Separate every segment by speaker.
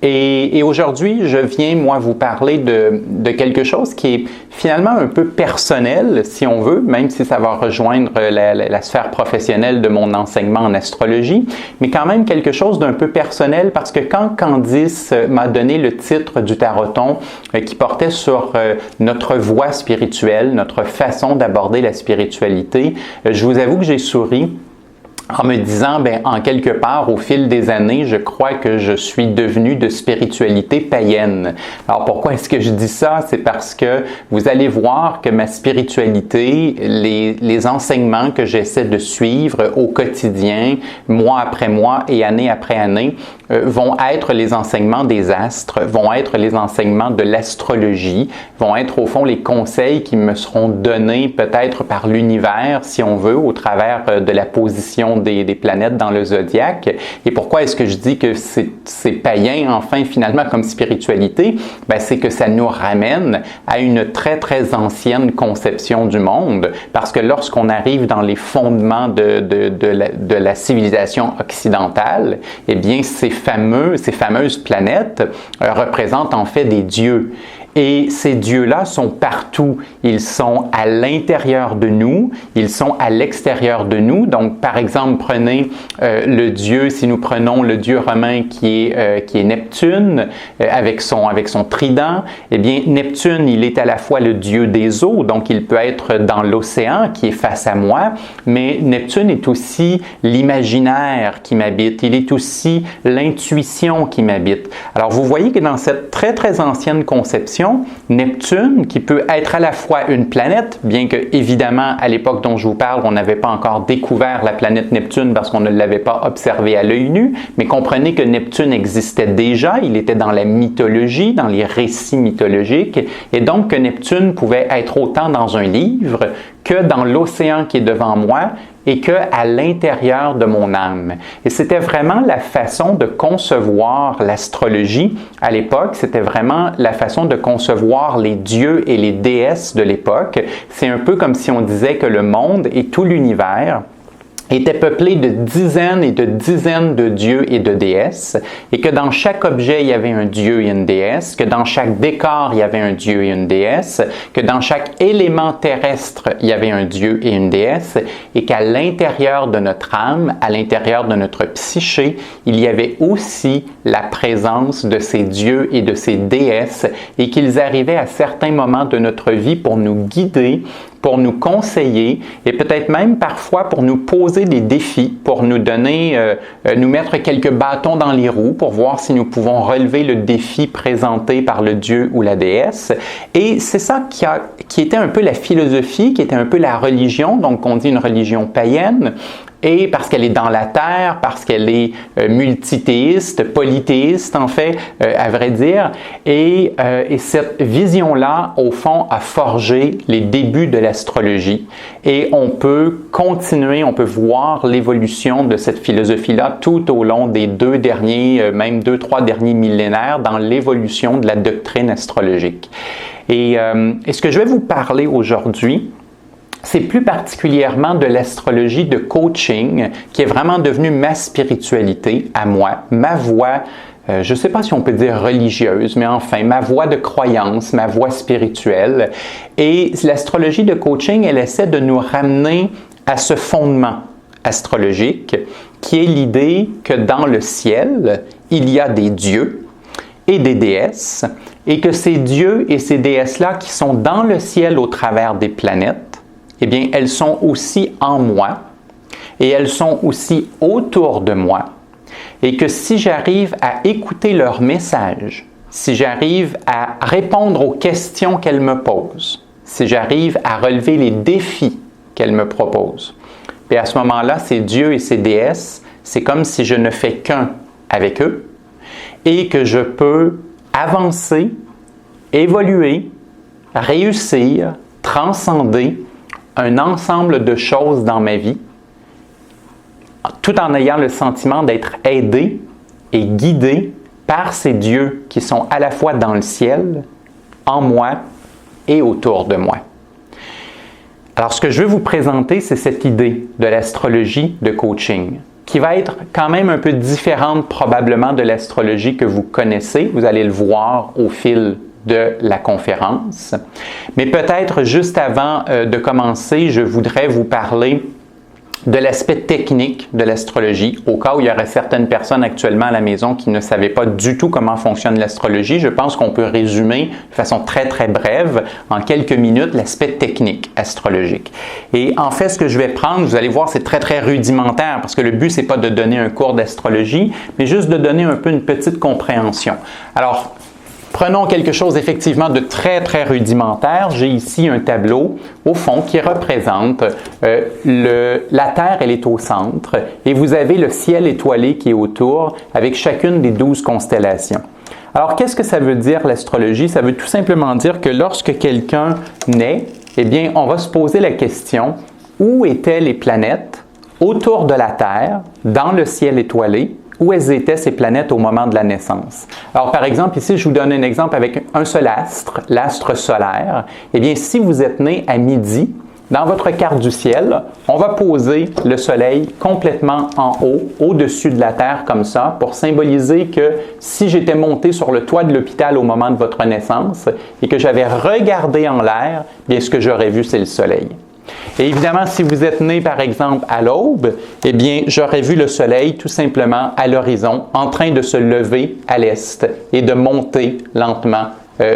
Speaker 1: Et aujourd'hui, je viens, moi, vous parler de quelque chose qui est finalement un peu personnel, si on veut, même si ça va rejoindre la sphère professionnelle de mon enseignement en astrologie, mais quand même quelque chose d'un peu personnel parce que quand Candice m'a donné le titre du taroton qui portait sur notre voie spirituelle, notre façon d'aborder la spiritualité, je vous avoue que j'ai souri en me disant, en quelque part, au fil des années, je crois que je suis devenu de spiritualité païenne. Alors, pourquoi est-ce que je dis ça? C'est parce que vous allez voir que ma spiritualité, les enseignements que j'essaie de suivre au quotidien, mois après mois et année après année, vont être les enseignements des astres, vont être les enseignements de l'astrologie, vont être au fond les conseils qui me seront donnés peut-être par l'univers, si on veut, au travers de la position des planètes dans le zodiaque. Et pourquoi est-ce que je dis que c'est païen, enfin, finalement, comme spiritualité? C'est que ça nous ramène à une très, très ancienne conception du monde, parce que lorsqu'on arrive dans les fondements de la civilisation occidentale, eh bien, ces fameuses planètes représentent en fait des dieux. Et ces dieux-là sont partout. Ils sont à l'intérieur de nous, ils sont à l'extérieur de nous. Donc, par exemple, prenez le dieu, si nous prenons le dieu romain qui est Neptune, avec son trident, eh bien, Neptune, il est à la fois le dieu des eaux, donc il peut être dans l'océan qui est face à moi, mais Neptune est aussi l'imaginaire qui m'habite, il est aussi l'intuition qui m'habite. Alors, vous voyez que dans cette très, très ancienne conception, Neptune, qui peut être à la fois une planète, bien que évidemment à l'époque dont je vous parle, on n'avait pas encore découvert la planète Neptune parce qu'on ne l'avait pas observée à l'œil nu, mais comprenez que Neptune existait déjà, il était dans la mythologie, dans les récits mythologiques, et donc que Neptune pouvait être autant dans un livre que dans l'océan qui est devant moi et que à l'intérieur de mon âme. Et c'était vraiment la façon de concevoir l'astrologie à l'époque, c'était vraiment la façon de concevoir les dieux et les déesses de l'époque. C'est un peu comme si on disait que le monde et tout l'univers était peuplé de dizaines et de dizaines de dieux et de déesses, et que dans chaque objet, il y avait un dieu et une déesse, que dans chaque décor, il y avait un dieu et une déesse, que dans chaque élément terrestre, il y avait un dieu et une déesse, et qu'à l'intérieur de notre âme, à l'intérieur de notre psyché, il y avait aussi la présence de ces dieux et de ces déesses, et qu'ils arrivaient à certains moments de notre vie pour nous guider, pour nous conseiller et peut-être même parfois pour nous poser des défis, pour nous donner, nous mettre quelques bâtons dans les roues pour voir si nous pouvons relever le défi présenté par le dieu ou la déesse. Et c'est ça qui était un peu la philosophie, qui était un peu la religion, donc on dit une religion païenne, et parce qu'elle est dans la terre, parce qu'elle est multithéiste, polythéiste en fait, à vrai dire, et cette vision-là, au fond, a forgé les débuts de l'astrologie. Et on peut continuer, on peut voir l'évolution de cette philosophie-là tout au long des même 2-3 derniers millénaires dans l'évolution de la doctrine astrologique. Et ce que je vais vous parler aujourd'hui, c'est plus particulièrement de l'astrologie de coaching qui est vraiment devenue ma spiritualité à moi, ma voie, je ne sais pas si on peut dire religieuse, mais enfin ma voie de croyance, ma voie spirituelle. Et l'astrologie de coaching, elle essaie de nous ramener à ce fondement astrologique qui est l'idée que dans le ciel, il y a des dieux et des déesses et que ces dieux et ces déesses-là qui sont dans le ciel au travers des planètes, eh bien, elles sont aussi en moi et elles sont aussi autour de moi. Et que si j'arrive à écouter leur message, si j'arrive à répondre aux questions qu'elles me posent, si j'arrive à relever les défis qu'elles me proposent, et à ce moment-là, ces dieux et ces déesses, c'est comme si je ne fais qu'un avec eux et que je peux avancer, évoluer, réussir, transcender un ensemble de choses dans ma vie, tout en ayant le sentiment d'être aidé et guidé par ces dieux qui sont à la fois dans le ciel, en moi et autour de moi. Alors, ce que je veux vous présenter, c'est cette idée de l'astrologie de coaching. qui va être quand même un peu différente probablement de l'astrologie que vous connaissez. Vous allez le voir au fil de la conférence. Mais peut-être juste avant de commencer, je voudrais vous parler de l'aspect technique de l'astrologie, au cas où il y aurait certaines personnes actuellement à la maison qui ne savaient pas du tout comment fonctionne l'astrologie. Je pense qu'on peut résumer de façon très très brève, en quelques minutes, l'aspect technique astrologique. Et en fait, ce que je vais prendre, vous allez voir, c'est très très rudimentaire, parce que le but, c'est pas de donner un cours d'astrologie, mais juste de donner un peu une petite compréhension. Alors, prenons quelque chose effectivement de très très rudimentaire. J'ai ici un tableau au fond qui représente la Terre, elle est au centre et vous avez le ciel étoilé qui est autour avec chacune des 12 constellations. Alors qu'est-ce que ça veut dire l'astrologie? Ça veut tout simplement dire que lorsque quelqu'un naît, eh bien on va se poser la question où étaient les planètes autour de la Terre dans le ciel étoilé? Où elles étaient ces planètes au moment de la naissance. Alors par exemple, ici je vous donne un exemple avec un seul astre, l'astre solaire. Eh bien si vous êtes né à midi, dans votre carte du ciel, on va poser le soleil complètement en haut, au-dessus de la Terre comme ça, pour symboliser que si j'étais monté sur le toit de l'hôpital au moment de votre naissance et que j'avais regardé en l'air, bien ce que j'aurais vu c'est le soleil. Et évidemment, si vous êtes né, par exemple, à l'aube, eh bien, j'aurais vu le soleil tout simplement à l'horizon, en train de se lever à l'est et de monter lentement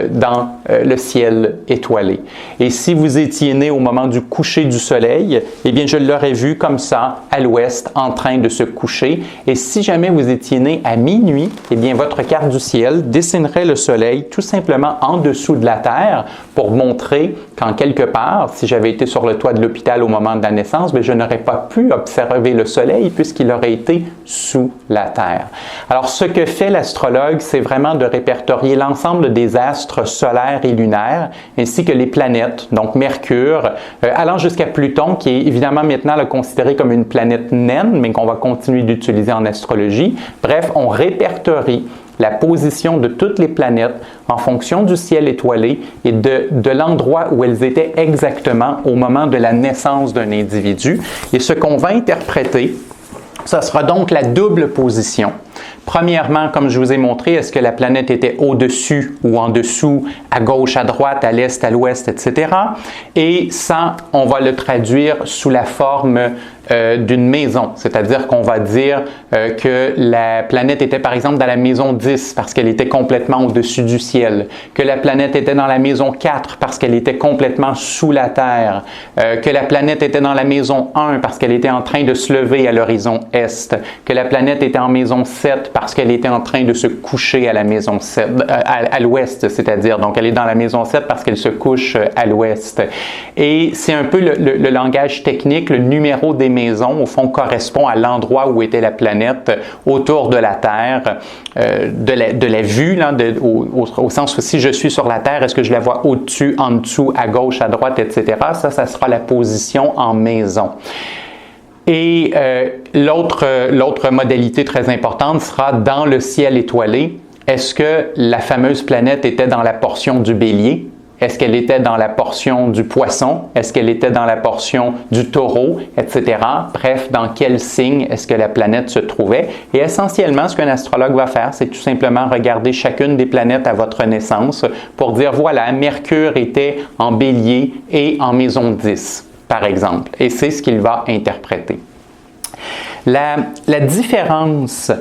Speaker 1: dans le ciel étoilé. Et si vous étiez né au moment du coucher du soleil, eh bien, je l'aurais vu comme ça, à l'ouest, en train de se coucher. Et si jamais vous étiez né à minuit, eh bien, votre carte du ciel dessinerait le soleil tout simplement en dessous de la Terre pour montrer qu'en quelque part, si j'avais été sur le toit de l'hôpital au moment de la naissance, bien, je n'aurais pas pu observer le soleil puisqu'il aurait été sous la Terre. Alors, ce que fait l'astrologue, c'est vraiment de répertorier l'ensemble des astres solaires et lunaires, ainsi que les planètes, donc Mercure, allant jusqu'à Pluton, qui est évidemment maintenant considéré comme une planète naine, mais qu'on va continuer d'utiliser en astrologie. Bref, on répertorie la position de toutes les planètes en fonction du ciel étoilé et de l'endroit où elles étaient exactement au moment de la naissance d'un individu. Et ce qu'on va interpréter, ce sera donc la double position. Premièrement, comme je vous ai montré, est-ce que la planète était au-dessus ou en dessous, à gauche, à droite, à l'est, à l'ouest, etc. Et ça, on va le traduire sous la forme d'une maison, c'est-à-dire qu'on va dire que la planète était par exemple dans la maison 10 parce qu'elle était complètement au-dessus du ciel, que la planète était dans la maison 4 parce qu'elle était complètement sous la terre, que la planète était dans la maison 1 parce qu'elle était en train de se lever à l'horizon est, que la planète était en maison 7 parce qu'elle était en train de se coucher à la maison 7, à l'ouest, c'est-à-dire, donc elle est dans la maison 7 parce qu'elle se couche à l'ouest. Et c'est un peu le langage technique, le numéro des maisons, au fond, correspond à l'endroit où était la planète autour de la Terre, de la vue, là, au sens où si je suis sur la Terre, est-ce que je la vois au-dessus, en dessous, à gauche, à droite, etc. Ça sera la position en maison. Et l'autre modalité très importante sera dans le ciel étoilé. Est-ce que la fameuse planète était dans la portion du Bélier? Est-ce qu'elle était dans la portion du Poisson? Est-ce qu'elle était dans la portion du Taureau, etc.? Bref, dans quel signe est-ce que la planète se trouvait? Et essentiellement, ce qu'un astrologue va faire, c'est tout simplement regarder chacune des planètes à votre naissance pour dire, voilà, Mercure était en Bélier et en maison 10, par exemple. Et c'est ce qu'il va interpréter. La différence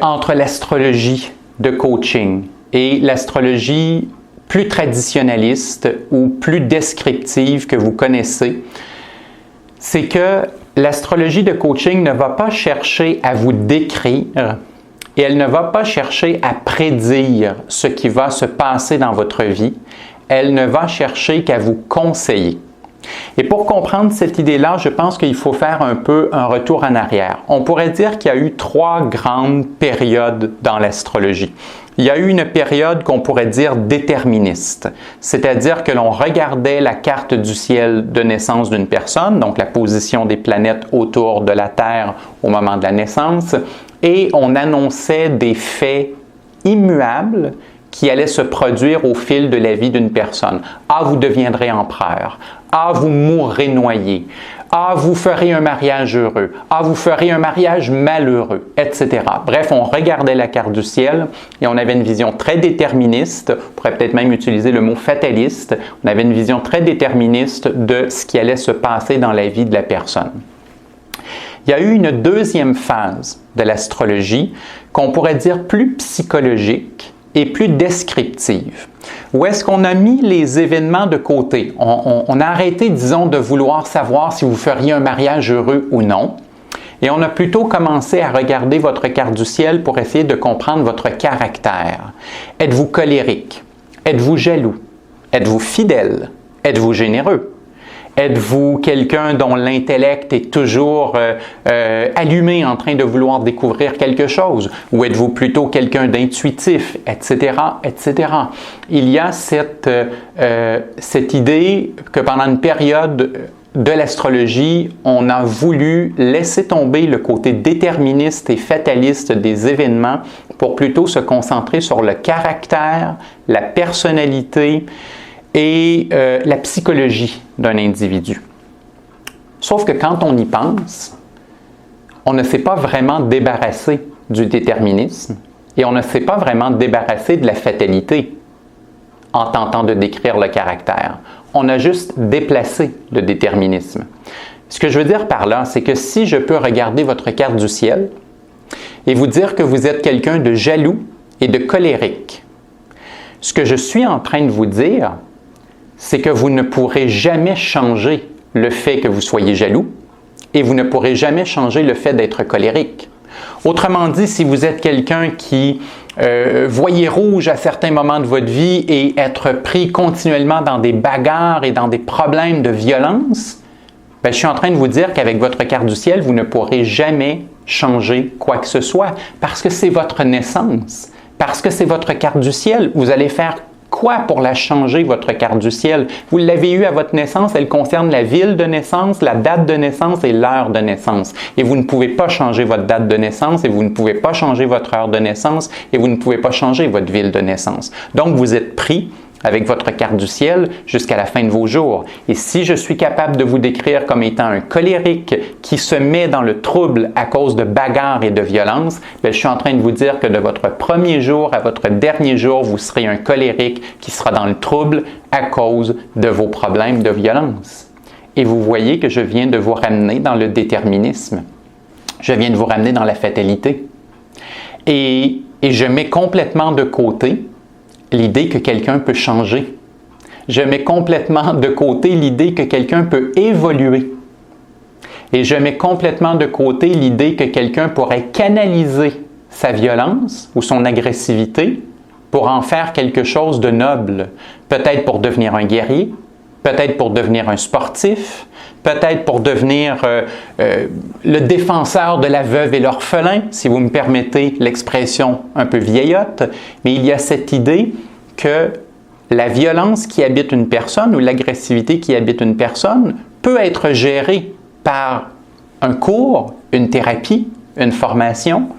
Speaker 1: entre l'astrologie de coaching et l'astrologie plus traditionnaliste ou plus descriptive que vous connaissez, c'est que l'astrologie de coaching ne va pas chercher à vous décrire et elle ne va pas chercher à prédire ce qui va se passer dans votre vie. Elle ne va chercher qu'à vous conseiller. Et pour comprendre cette idée-là, je pense qu'il faut faire un peu un retour en arrière. On pourrait dire qu'il y a eu 3 grandes périodes dans l'astrologie. Il y a eu une période qu'on pourrait dire déterministe, c'est-à-dire que l'on regardait la carte du ciel de naissance d'une personne, donc la position des planètes autour de la Terre au moment de la naissance, et on annonçait des faits immuables qui allait se produire au fil de la vie d'une personne. Ah, vous deviendrez empereur. Ah, vous mourrez noyé. Ah, vous ferez un mariage heureux. Ah, vous ferez un mariage malheureux, etc. Bref, on regardait la carte du ciel et on avait une vision très déterministe. On pourrait peut-être même utiliser le mot fataliste. On avait une vision très déterministe de ce qui allait se passer dans la vie de la personne. Il y a eu une deuxième phase de l'astrologie qu'on pourrait dire plus psychologique et plus descriptive, où est-ce qu'on a mis les événements de côté. On a arrêté, disons, de vouloir savoir si vous feriez un mariage heureux ou non, et on a plutôt commencé à regarder votre carte du ciel pour essayer de comprendre votre caractère. Êtes-vous colérique? Êtes-vous jaloux? Êtes-vous fidèle? Êtes-vous généreux? Êtes-vous quelqu'un dont l'intellect est toujours allumé en train de vouloir découvrir quelque chose? Ou êtes-vous plutôt quelqu'un d'intuitif, etc., etc.? Il y a cette idée que pendant une période de l'astrologie, on a voulu laisser tomber le côté déterministe et fataliste des événements pour plutôt se concentrer sur le caractère, la personnalité, et la psychologie d'un individu. Sauf que quand on y pense, on ne s'est pas vraiment débarrassé du déterminisme et on ne s'est pas vraiment débarrassé de la fatalité en tentant de décrire le caractère. On a juste déplacé le déterminisme. Ce que je veux dire par là, c'est que si je peux regarder votre carte du ciel et vous dire que vous êtes quelqu'un de jaloux et de colérique, ce que je suis en train de vous dire, c'est que vous ne pourrez jamais changer le fait que vous soyez jaloux et vous ne pourrez jamais changer le fait d'être colérique. Autrement dit, si vous êtes quelqu'un qui voyait rouge à certains moments de votre vie et être pris continuellement dans des bagarres et dans des problèmes de violence, je suis en train de vous dire qu'avec votre carte du ciel, vous ne pourrez jamais changer quoi que ce soit parce que c'est votre naissance, parce que c'est votre carte du ciel. Vous allez faire quoi pour la changer, votre carte du ciel? Vous l'avez eue à votre naissance, elle concerne la ville de naissance, la date de naissance et l'heure de naissance. Et vous ne pouvez pas changer votre date de naissance et vous ne pouvez pas changer votre heure de naissance et vous ne pouvez pas changer votre ville de naissance. Donc, vous êtes pris avec votre carte du ciel jusqu'à la fin de vos jours. Et si je suis capable de vous décrire comme étant un colérique qui se met dans le trouble à cause de bagarres et de violences, je suis en train de vous dire que de votre premier jour à votre dernier jour, vous serez un colérique qui sera dans le trouble à cause de vos problèmes de violence. Et vous voyez que je viens de vous ramener dans le déterminisme. Je viens de vous ramener dans la fatalité. Et je mets complètement de côté l'idée que quelqu'un peut changer. Je mets complètement de côté l'idée que quelqu'un peut évoluer. Et je mets complètement de côté l'idée que quelqu'un pourrait canaliser sa violence ou son agressivité pour en faire quelque chose de noble. Peut-être pour devenir un guerrier, peut-être pour devenir un sportif, peut-être pour devenir le défenseur de la veuve et l'orphelin, si vous me permettez l'expression un peu vieillotte, mais il y a cette idée que la violence qui habite une personne ou l'agressivité qui habite une personne peut être gérée par un cours, une thérapie, une formation,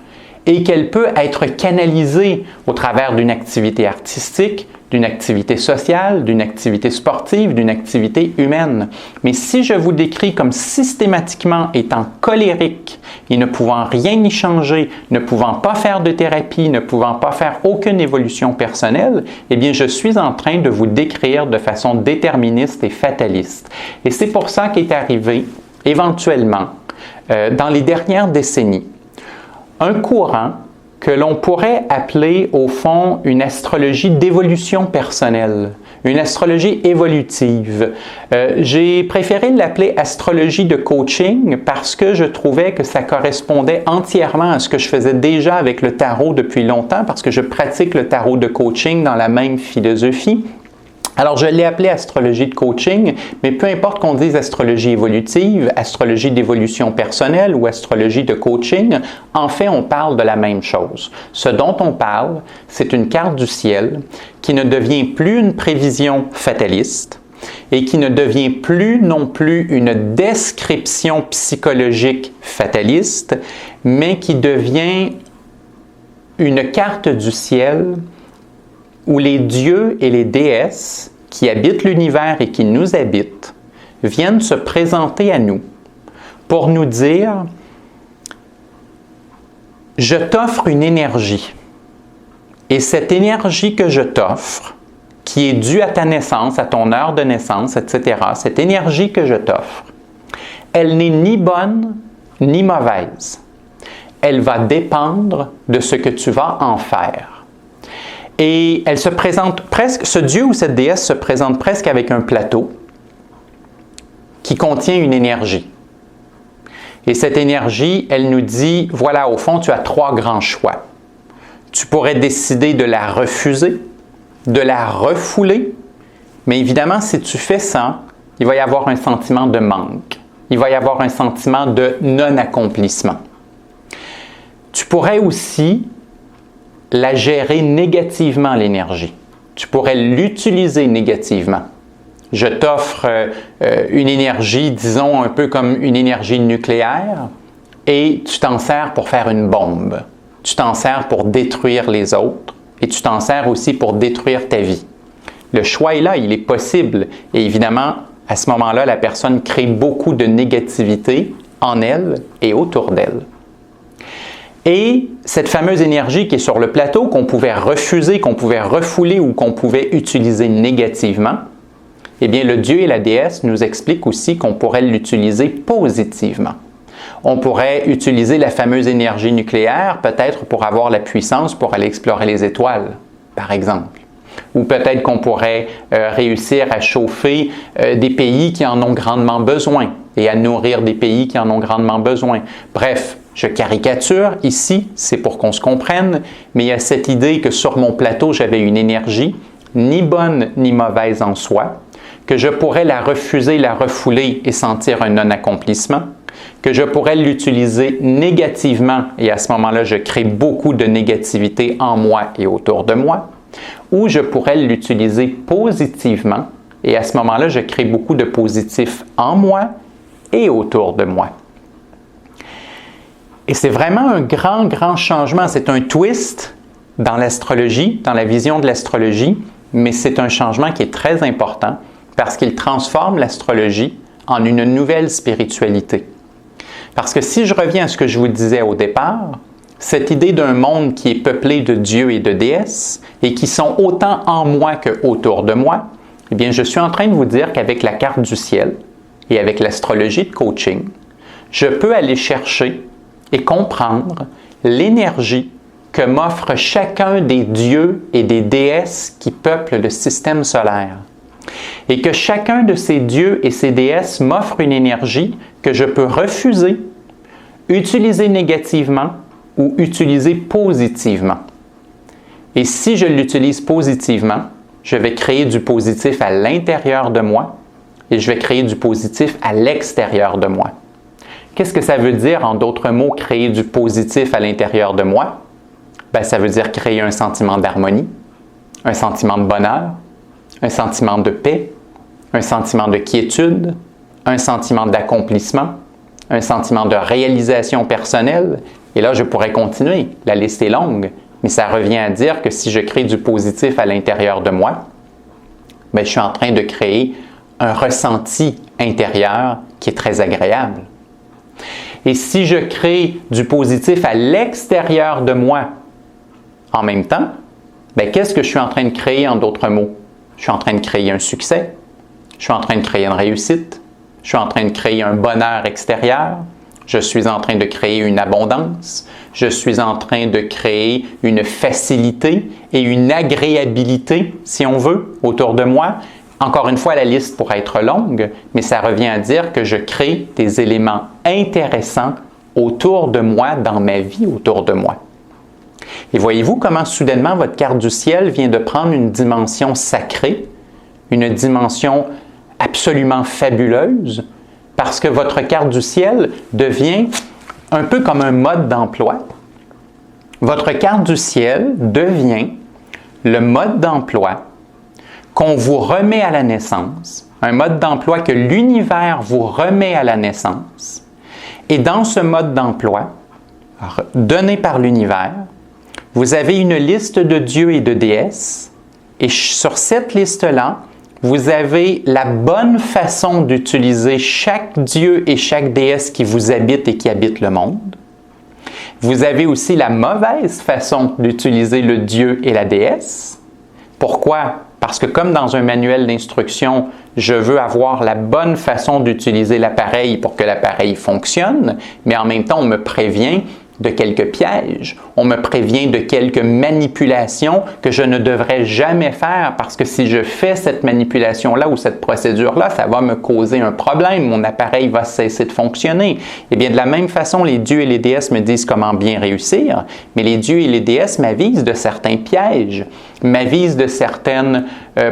Speaker 1: et qu'elle peut être canalisée au travers d'une activité artistique, d'une activité sociale, d'une activité sportive, d'une activité humaine. Mais si je vous décris comme systématiquement étant colérique et ne pouvant rien y changer, ne pouvant pas faire de thérapie, ne pouvant pas faire aucune évolution personnelle, eh bien je suis en train de vous décrire de façon déterministe et fataliste. Et c'est pour ça qu'est arrivé, éventuellement, dans les dernières décennies, un courant que l'on pourrait appeler au fond une astrologie d'évolution personnelle, une astrologie évolutive. J'ai préféré l'appeler astrologie de coaching parce que je trouvais que ça correspondait entièrement à ce que je faisais déjà avec le tarot depuis longtemps, parce que je pratique le tarot de coaching dans la même philosophie. Alors, je l'ai appelé astrologie de coaching, mais peu importe qu'on dise astrologie évolutive, astrologie d'évolution personnelle ou astrologie de coaching, en fait, on parle de la même chose. Ce dont on parle, c'est une carte du ciel qui ne devient plus une prévision fataliste et qui ne devient plus non plus une description psychologique fataliste, mais qui devient une carte du ciel où les dieux et les déesses qui habitent l'univers et qui nous habitent viennent se présenter à nous pour nous dire « Je t'offre une énergie et cette énergie que je t'offre, qui est due à ta naissance, à ton heure de naissance, etc., cette énergie que je t'offre, elle n'est ni bonne ni mauvaise. Elle va dépendre de ce que tu vas en faire. » Et elle se présente presque, ce dieu ou cette déesse se présente presque avec un plateau qui contient une énergie. Et cette énergie, elle nous dit, voilà, au fond, tu as 3 grands choix. Tu pourrais décider de la refuser, de la refouler, mais évidemment, si tu fais ça, il va y avoir un sentiment de manque. Il va y avoir un sentiment de non-accomplissement. Tu pourrais aussi la gérer négativement, l'énergie. Tu pourrais l'utiliser négativement. Je t'offre une énergie, disons, un peu comme une énergie nucléaire, et tu t'en sers pour faire une bombe. Tu t'en sers pour détruire les autres, et tu t'en sers aussi pour détruire ta vie. Le choix est là, il est possible, et évidemment, à ce moment-là, la personne crée beaucoup de négativité en elle et autour d'elle. Et cette fameuse énergie qui est sur le plateau, qu'on pouvait refuser, qu'on pouvait refouler ou qu'on pouvait utiliser négativement, eh bien, le dieu et la déesse nous expliquent aussi qu'on pourrait l'utiliser positivement. On pourrait utiliser la fameuse énergie nucléaire, peut-être pour avoir la puissance pour aller explorer les étoiles, par exemple. Ou peut-être qu'on pourrait réussir à chauffer des pays qui en ont grandement besoin et à nourrir des pays qui en ont grandement besoin. Bref, je caricature ici, c'est pour qu'on se comprenne, mais il y a cette idée que sur mon plateau, j'avais une énergie, ni bonne ni mauvaise en soi, que je pourrais la refuser, la refouler et sentir un non-accomplissement, que je pourrais l'utiliser négativement et à ce moment-là, je crée beaucoup de négativité en moi et autour de moi, ou je pourrais l'utiliser positivement et à ce moment-là, je crée beaucoup de positif en moi et autour de moi. Et c'est vraiment un grand changement, c'est un twist dans l'astrologie, dans la vision de l'astrologie, mais c'est un changement qui est très important parce qu'il transforme l'astrologie en une nouvelle spiritualité. Parce que si je reviens à ce que je vous disais au départ, cette idée d'un monde qui est peuplé de dieux et de déesses et qui sont autant en moi qu'autour de moi, eh bien, je suis en train de vous dire qu'avec la carte du ciel et avec l'astrologie de coaching, je peux aller chercher et comprendre l'énergie que m'offre chacun des dieux et des déesses qui peuplent le système solaire. Et que chacun de ces dieux et ces déesses m'offre une énergie que je peux refuser, utiliser négativement ou utiliser positivement. Et si je l'utilise positivement, je vais créer du positif à l'intérieur de moi et je vais créer du positif à l'extérieur de moi. Qu'est-ce que ça veut dire, en d'autres mots, créer du positif à l'intérieur de moi? Bien, ça veut dire créer un sentiment d'harmonie, un sentiment de bonheur, un sentiment de paix, un sentiment de quiétude, un sentiment d'accomplissement, un sentiment de réalisation personnelle. Et là, je pourrais continuer. La liste est longue, mais ça revient à dire que si je crée du positif à l'intérieur de moi, bien, je suis en train de créer un ressenti intérieur qui est très agréable. Et si je crée du positif à l'extérieur de moi en même temps, bien, qu'est-ce que je suis en train de créer en d'autres mots? Je suis en train de créer un succès, je suis en train de créer une réussite, je suis en train de créer un bonheur extérieur, je suis en train de créer une abondance, je suis en train de créer une facilité et une agréabilité, si on veut, autour de moi. Encore une fois, la liste pourrait être longue, mais ça revient à dire que je crée des éléments intéressants autour de moi, dans ma vie autour de moi. Et voyez-vous comment soudainement votre carte du ciel vient de prendre une dimension sacrée, une dimension absolument fabuleuse, parce que votre carte du ciel devient un peu comme un mode d'emploi. Votre carte du ciel devient le mode d'emploi qu'on vous remet à la naissance, un mode d'emploi que l'univers vous remet à la naissance. Et dans ce mode d'emploi, donné par l'univers, vous avez une liste de dieux et de déesses Et sur cette liste-là, vous avez la bonne façon d'utiliser chaque dieu et chaque déesse qui vous habite et qui habite le monde. Vous avez aussi la mauvaise façon d'utiliser le dieu et la déesse. Pourquoi? Parce que comme dans un manuel d'instruction, je veux avoir la bonne façon d'utiliser l'appareil pour que l'appareil fonctionne, mais en même temps, on me prévient de quelques pièges, on me prévient de quelques manipulations que je ne devrais jamais faire parce que si je fais cette manipulation-là ou cette procédure-là, ça va me causer un problème, mon appareil va cesser de fonctionner. Et bien de la même façon, les dieux et les déesses me disent comment bien réussir, mais les dieux et les déesses m'avisent de certains pièges, m'avisent de certaines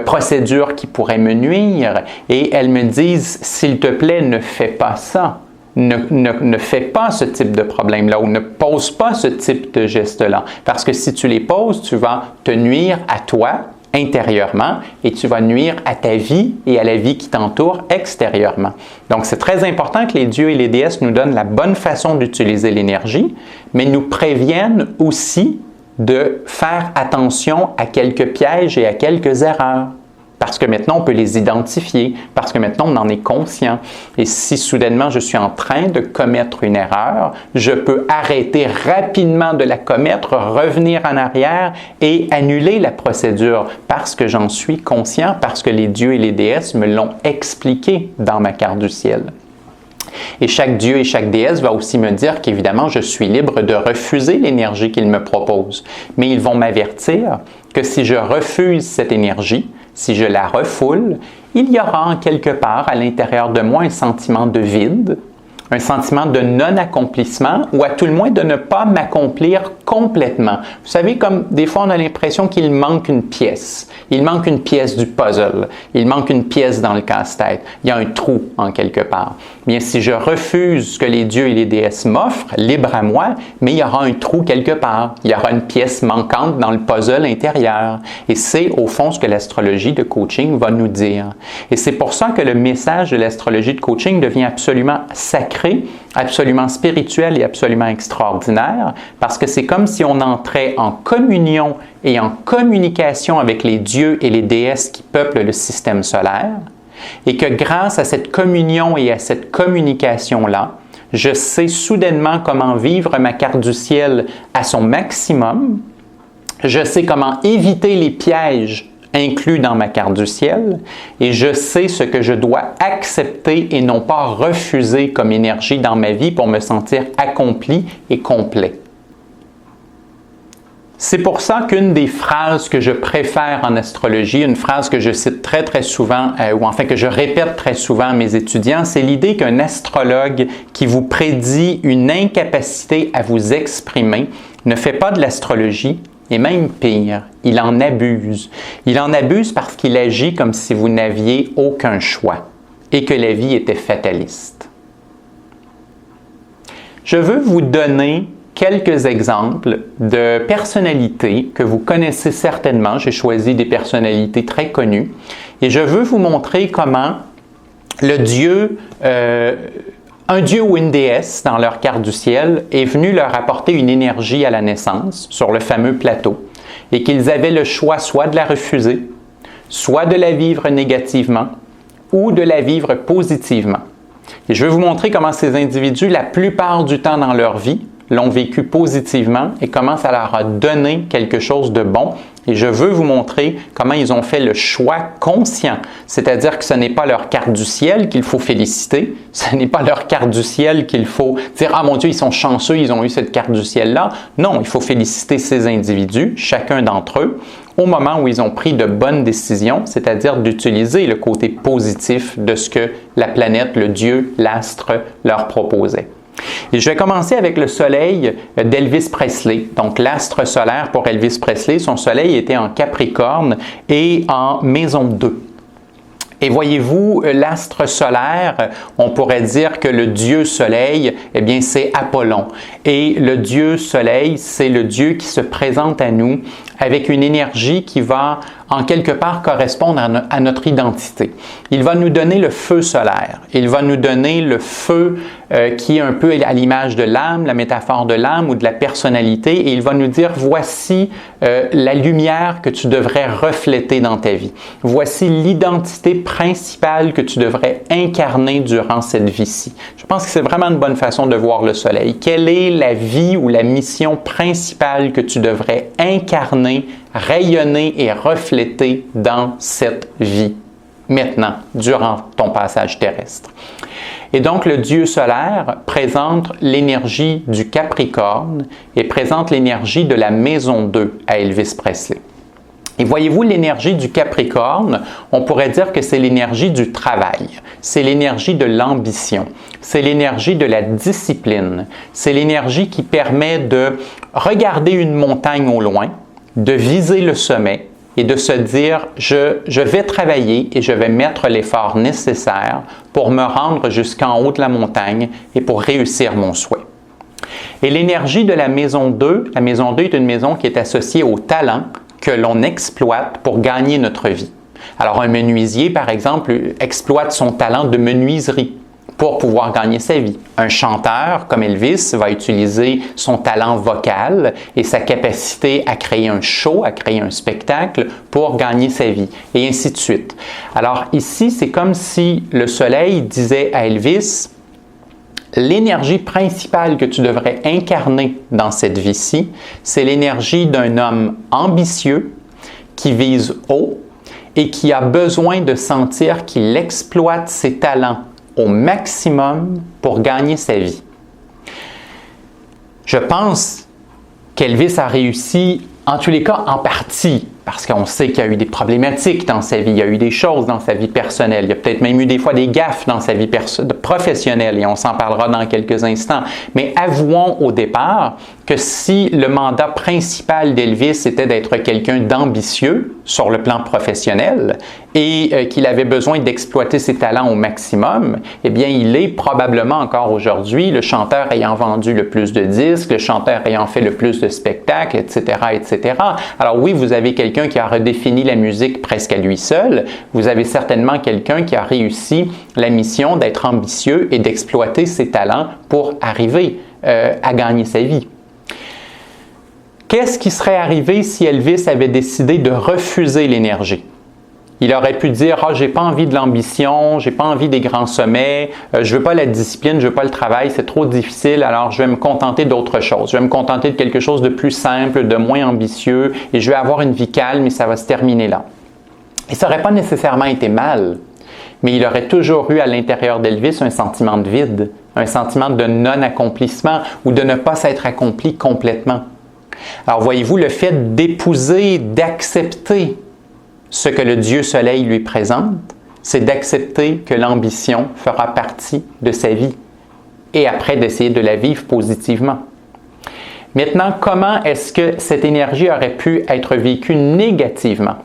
Speaker 1: procédures qui pourraient me nuire et elles me disent, s'il te plaît, ne fais pas ça. Ne fais pas ce type de problème-là ou ne pose pas ce type de geste-là. Parce que si tu les poses, tu vas te nuire à toi intérieurement et tu vas nuire à ta vie et à la vie qui t'entoure extérieurement. Donc, c'est très important que les dieux et les déesses nous donnent la bonne façon d'utiliser l'énergie, mais nous préviennent aussi de faire attention à quelques pièges et à quelques erreurs. Parce que maintenant, on peut les identifier, parce que maintenant, on en est conscient. Et si soudainement, je suis en train de commettre une erreur, je peux arrêter rapidement de la commettre, revenir en arrière et annuler la procédure parce que j'en suis conscient, parce que les dieux et les déesses me l'ont expliqué dans ma carte du ciel. Et chaque dieu et chaque déesse va aussi me dire qu'évidemment, je suis libre de refuser l'énergie qu'ils me proposent. Mais ils vont m'avertir que si je refuse cette énergie, si je la refoule, il y aura en quelque part à l'intérieur de moi un sentiment de vide, un sentiment de non-accomplissement ou à tout le moins de ne pas m'accomplir complètement. Vous savez, comme des fois on a l'impression qu'il manque une pièce. Il manque une pièce du puzzle. Il manque une pièce dans le casse-tête. Il y a un trou en quelque part. Bien, si je refuse ce que les dieux et les déesses m'offrent, libre à moi, mais il y aura un trou quelque part. Il y aura une pièce manquante dans le puzzle intérieur. Et c'est au fond ce que l'astrologie de coaching va nous dire. Et c'est pour ça que le message de l'astrologie de coaching devient absolument sacré, absolument spirituel et absolument extraordinaire, parce que c'est comme si on entrait en communion et en communication avec les dieux et les déesses qui peuplent le système solaire, et que grâce à cette communion et à cette communication-là, je sais soudainement comment vivre ma carte du ciel à son maximum, je sais comment éviter les pièges inclus dans ma carte du ciel, et je sais ce que je dois accepter et non pas refuser comme énergie dans ma vie pour me sentir accompli et complet. C'est pour ça qu'une des phrases que je préfère en astrologie, une phrase que je cite très très souvent, ou enfin que je répète très souvent à mes étudiants, c'est l'idée qu'un astrologue qui vous prédit une incapacité à vous exprimer ne fait pas de l'astrologie, et même pire, il en abuse. Il en abuse parce qu'il agit comme si vous n'aviez aucun choix et que la vie était fataliste. Je veux vous donner quelques exemples de personnalités que vous connaissez certainement. J'ai choisi des personnalités très connues et je veux vous montrer comment le dieu, un dieu ou une déesse dans leur carte du ciel est venu leur apporter une énergie à la naissance sur le fameux plateau et qu'ils avaient le choix soit de la refuser, soit de la vivre négativement ou de la vivre positivement. Et je vais vous montrer comment ces individus, la plupart du temps dans leur vie, l'ont vécu positivement et comment ça leur a donné quelque chose de bon. Et je veux vous montrer comment ils ont fait le choix conscient. C'est-à-dire que ce n'est pas leur carte du ciel qu'il faut féliciter, ce n'est pas leur carte du ciel qu'il faut dire « Ah mon Dieu, ils sont chanceux, ils ont eu cette carte du ciel-là ». Non, il faut féliciter ces individus, chacun d'entre eux, au moment où ils ont pris de bonnes décisions, c'est-à-dire d'utiliser le côté positif de ce que la planète, le Dieu, l'astre leur proposait. Et je vais commencer avec le soleil d'Elvis Presley. Donc, l'astre solaire pour Elvis Presley, son soleil était en Capricorne et en maison 2. Et voyez-vous, l'astre solaire, on pourrait dire que le dieu soleil, eh bien, c'est Apollon. Et le dieu soleil, c'est le dieu qui se présente à nous avec une énergie qui va en quelque part correspondre à notre identité. Il va nous donner le feu solaire. Il va nous donner le feu qui est un peu à l'image de l'âme, la métaphore de l'âme ou de la personnalité, et il va nous dire, voici la lumière que tu devrais refléter dans ta vie. Voici l'identité principale que tu devrais incarner durant cette vie-ci. Je pense que c'est vraiment une bonne façon de voir le soleil. Quelle est la vie ou la mission principale que tu devrais incarner, rayonner et refléter dans cette vie, maintenant, durant ton passage terrestre? Et donc, le Dieu solaire présente l'énergie du Capricorne et présente l'énergie de la maison 2 à Elvis Presley. Et voyez-vous, l'énergie du Capricorne, on pourrait dire que c'est l'énergie du travail, c'est l'énergie de l'ambition, c'est l'énergie de la discipline, c'est l'énergie qui permet de regarder une montagne au loin, de viser le sommet et de se dire « je vais travailler et je vais mettre l'effort nécessaire pour me rendre jusqu'en haut de la montagne et pour réussir mon souhait ». Et l'énergie de la maison 2 est une maison qui est associée au talent que l'on exploite pour gagner notre vie. Alors un menuisier, par exemple, exploite son talent de menuiserie pour pouvoir gagner sa vie. Un chanteur, comme Elvis, va utiliser son talent vocal et sa capacité à créer un show, à créer un spectacle pour gagner sa vie, et ainsi de suite. Alors ici, c'est comme si le soleil disait à Elvis, l'énergie principale que tu devrais incarner dans cette vie-ci, c'est l'énergie d'un homme ambitieux qui vise haut et qui a besoin de sentir qu'il exploite ses talents au maximum pour gagner sa vie. Je pense qu'Elvis a réussi, en tous les cas, en partie, parce qu'on sait qu'il y a eu des problématiques dans sa vie, il y a eu des choses dans sa vie personnelle, il y a peut-être même eu des fois des gaffes dans sa vie professionnelle, et on s'en parlera dans quelques instants. Mais avouons au départ que si le mandat principal d'Elvis était d'être quelqu'un d'ambitieux sur le plan professionnel et qu'il avait besoin d'exploiter ses talents au maximum, eh bien, il est probablement encore aujourd'hui le chanteur ayant vendu le plus de disques, le chanteur ayant fait le plus de spectacles, etc., etc. Alors oui, vous avez quelqu'un qui a redéfini la musique presque à lui seul. Vous avez certainement quelqu'un qui a réussi la mission d'être ambitieux et d'exploiter ses talents pour arriver à gagner sa vie. Qu'est-ce qui serait arrivé si Elvis avait décidé de refuser l'énergie? Il aurait pu dire « Ah, j'ai pas envie de l'ambition, j'ai pas envie des grands sommets, je veux pas la discipline, je veux pas le travail, c'est trop difficile, alors je vais me contenter d'autre chose. Je vais me contenter de quelque chose de plus simple, de moins ambitieux, et je vais avoir une vie calme et ça va se terminer là. » Et ça n'aurait pas nécessairement été mal, mais il aurait toujours eu à l'intérieur d'Elvis un sentiment de vide, un sentiment de non-accomplissement ou de ne pas s'être accompli complètement. Alors voyez-vous, le fait d'épouser, d'accepter ce que le Dieu Soleil lui présente, c'est d'accepter que l'ambition fera partie de sa vie et après d'essayer de la vivre positivement. Maintenant, comment est-ce que cette énergie aurait pu être vécue négativement?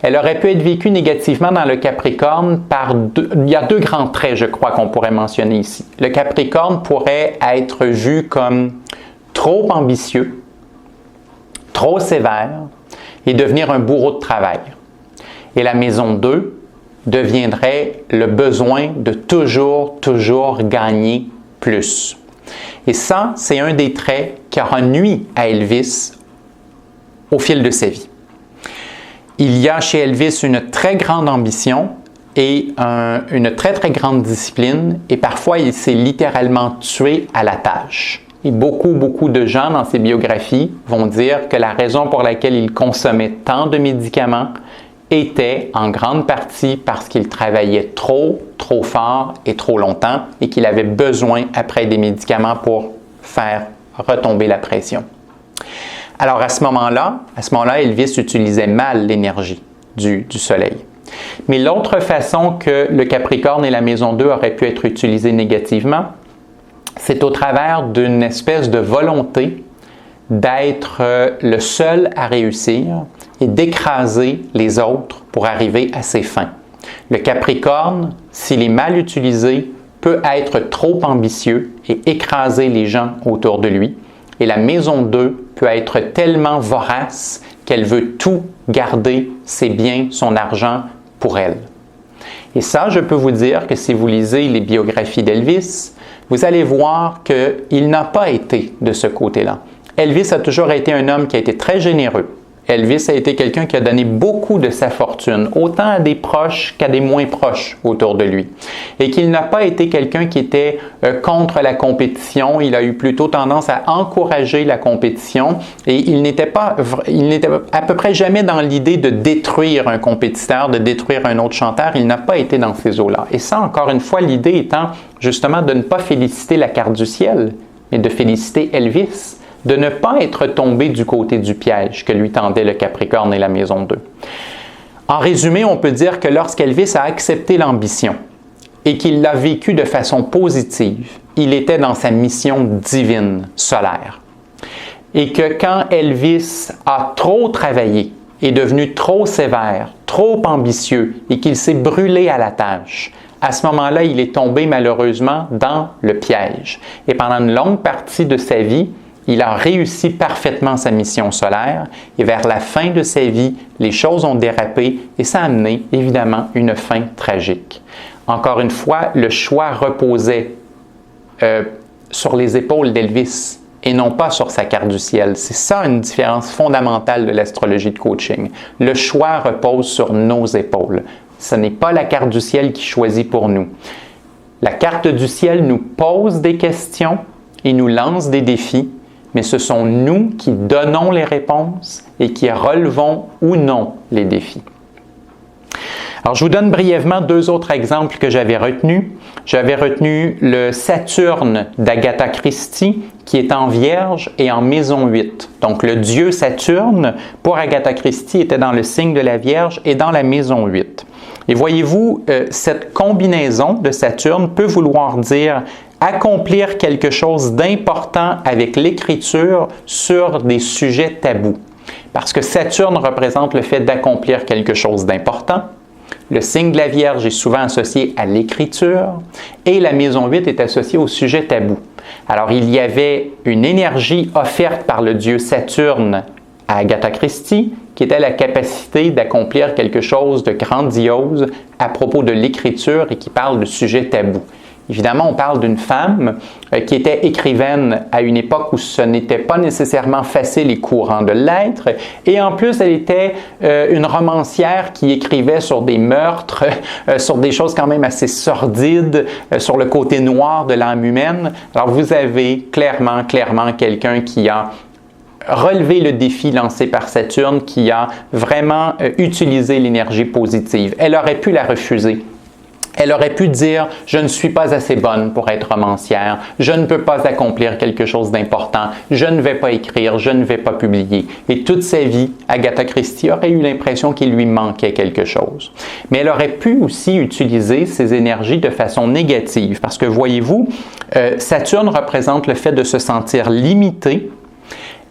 Speaker 1: Elle aurait pu être vécue négativement dans le Capricorne il y a deux grands traits, je crois, qu'on pourrait mentionner ici. Le Capricorne pourrait être vu comme trop ambitieux, trop sévère et devenir un bourreau de travail. Et la maison 2 deviendrait le besoin de toujours gagner plus. Et ça, c'est un des traits qui aura nui à Elvis au fil de sa vie. Il y a chez Elvis une très grande ambition et une très grande discipline, et parfois il s'est littéralement tué à la tâche. Et beaucoup de gens dans ses biographies vont dire que la raison pour laquelle il consommait tant de médicaments était en grande partie parce qu'il travaillait trop fort et trop longtemps et qu'il avait besoin après des médicaments pour faire retomber la pression. Alors à ce moment-là, Elvis utilisait mal l'énergie du soleil. Mais l'autre façon que le Capricorne et la maison 2 auraient pu être utilisés négativement, c'est au travers d'une espèce de volonté d'être le seul à réussir et d'écraser les autres pour arriver à ses fins. Le Capricorne, s'il est mal utilisé, peut être trop ambitieux et écraser les gens autour de lui. Et la maison 2 peut être tellement vorace, qu'elle veut tout garder, ses biens, son argent pour elle. Et ça, je peux vous dire que si vous lisez les biographies d'Elvis, vous allez voir qu'il n'a pas été de ce côté-là. Elvis a toujours été un homme qui a été très généreux. Elvis a été quelqu'un qui a donné beaucoup de sa fortune, autant à des proches qu'à des moins proches autour de lui. Et qu'il n'a pas été quelqu'un qui était contre la compétition, il a eu plutôt tendance à encourager la compétition et il n'était à peu près jamais dans l'idée de détruire un compétiteur, de détruire un autre chanteur, il n'a pas été dans ces eaux-là. Et ça, encore une fois, l'idée étant justement de ne pas féliciter la carte du ciel, mais de féliciter Elvis, de ne pas être tombé du côté du piège que lui tendait le Capricorne et la maison 2. En résumé, on peut dire que lorsqu'Elvis a accepté l'ambition et qu'il l'a vécu de façon positive, il était dans sa mission divine solaire. Et que quand Elvis a trop travaillé, est devenu trop sévère, trop ambitieux et qu'il s'est brûlé à la tâche, à ce moment-là, il est tombé malheureusement dans le piège. Et pendant une longue partie de sa vie, il a réussi parfaitement sa mission solaire et vers la fin de sa vie, les choses ont dérapé et ça a amené évidemment une fin tragique. Encore une fois, le choix reposait sur les épaules d'Elvis et non pas sur sa carte du ciel. C'est ça une différence fondamentale de l'astrologie de coaching. Le choix repose sur nos épaules. Ce n'est pas la carte du ciel qui choisit pour nous. La carte du ciel nous pose des questions et nous lance des défis, mais ce sont nous qui donnons les réponses et qui relevons ou non les défis. Alors, je vous donne brièvement deux autres exemples que j'avais retenus. J'avais retenu le Saturne d'Agatha Christie, qui est en Vierge et en maison 8. Donc, le dieu Saturne, pour Agatha Christie, était dans le signe de la Vierge et dans la maison 8. Et voyez-vous, cette combinaison de Saturne peut vouloir dire accomplir quelque chose d'important avec l'écriture sur des sujets tabous. Parce que Saturne représente le fait d'accomplir quelque chose d'important. Le signe de la Vierge est souvent associé à l'écriture et la maison 8 est associée au sujet tabou. Alors, il y avait une énergie offerte par le dieu Saturne à Agatha Christie qui était la capacité d'accomplir quelque chose de grandiose à propos de l'écriture et qui parle de sujets tabous. Évidemment, on parle d'une femme qui était écrivaine à une époque où ce n'était pas nécessairement facile et courant de l'être. Et en plus, elle était une romancière qui écrivait sur des meurtres, sur des choses quand même assez sordides, sur le côté noir de l'âme humaine. Alors, vous avez clairement quelqu'un qui a relevé le défi lancé par Saturne, qui a vraiment utilisé l'énergie positive. Elle aurait pu la refuser. Elle aurait pu dire « Je ne suis pas assez bonne pour être romancière, je ne peux pas accomplir quelque chose d'important, je ne vais pas écrire, je ne vais pas publier. » Et toute sa vie, Agatha Christie aurait eu l'impression qu'il lui manquait quelque chose. Mais elle aurait pu aussi utiliser ses énergies de façon négative parce que, voyez-vous, Saturne représente le fait de se sentir limité.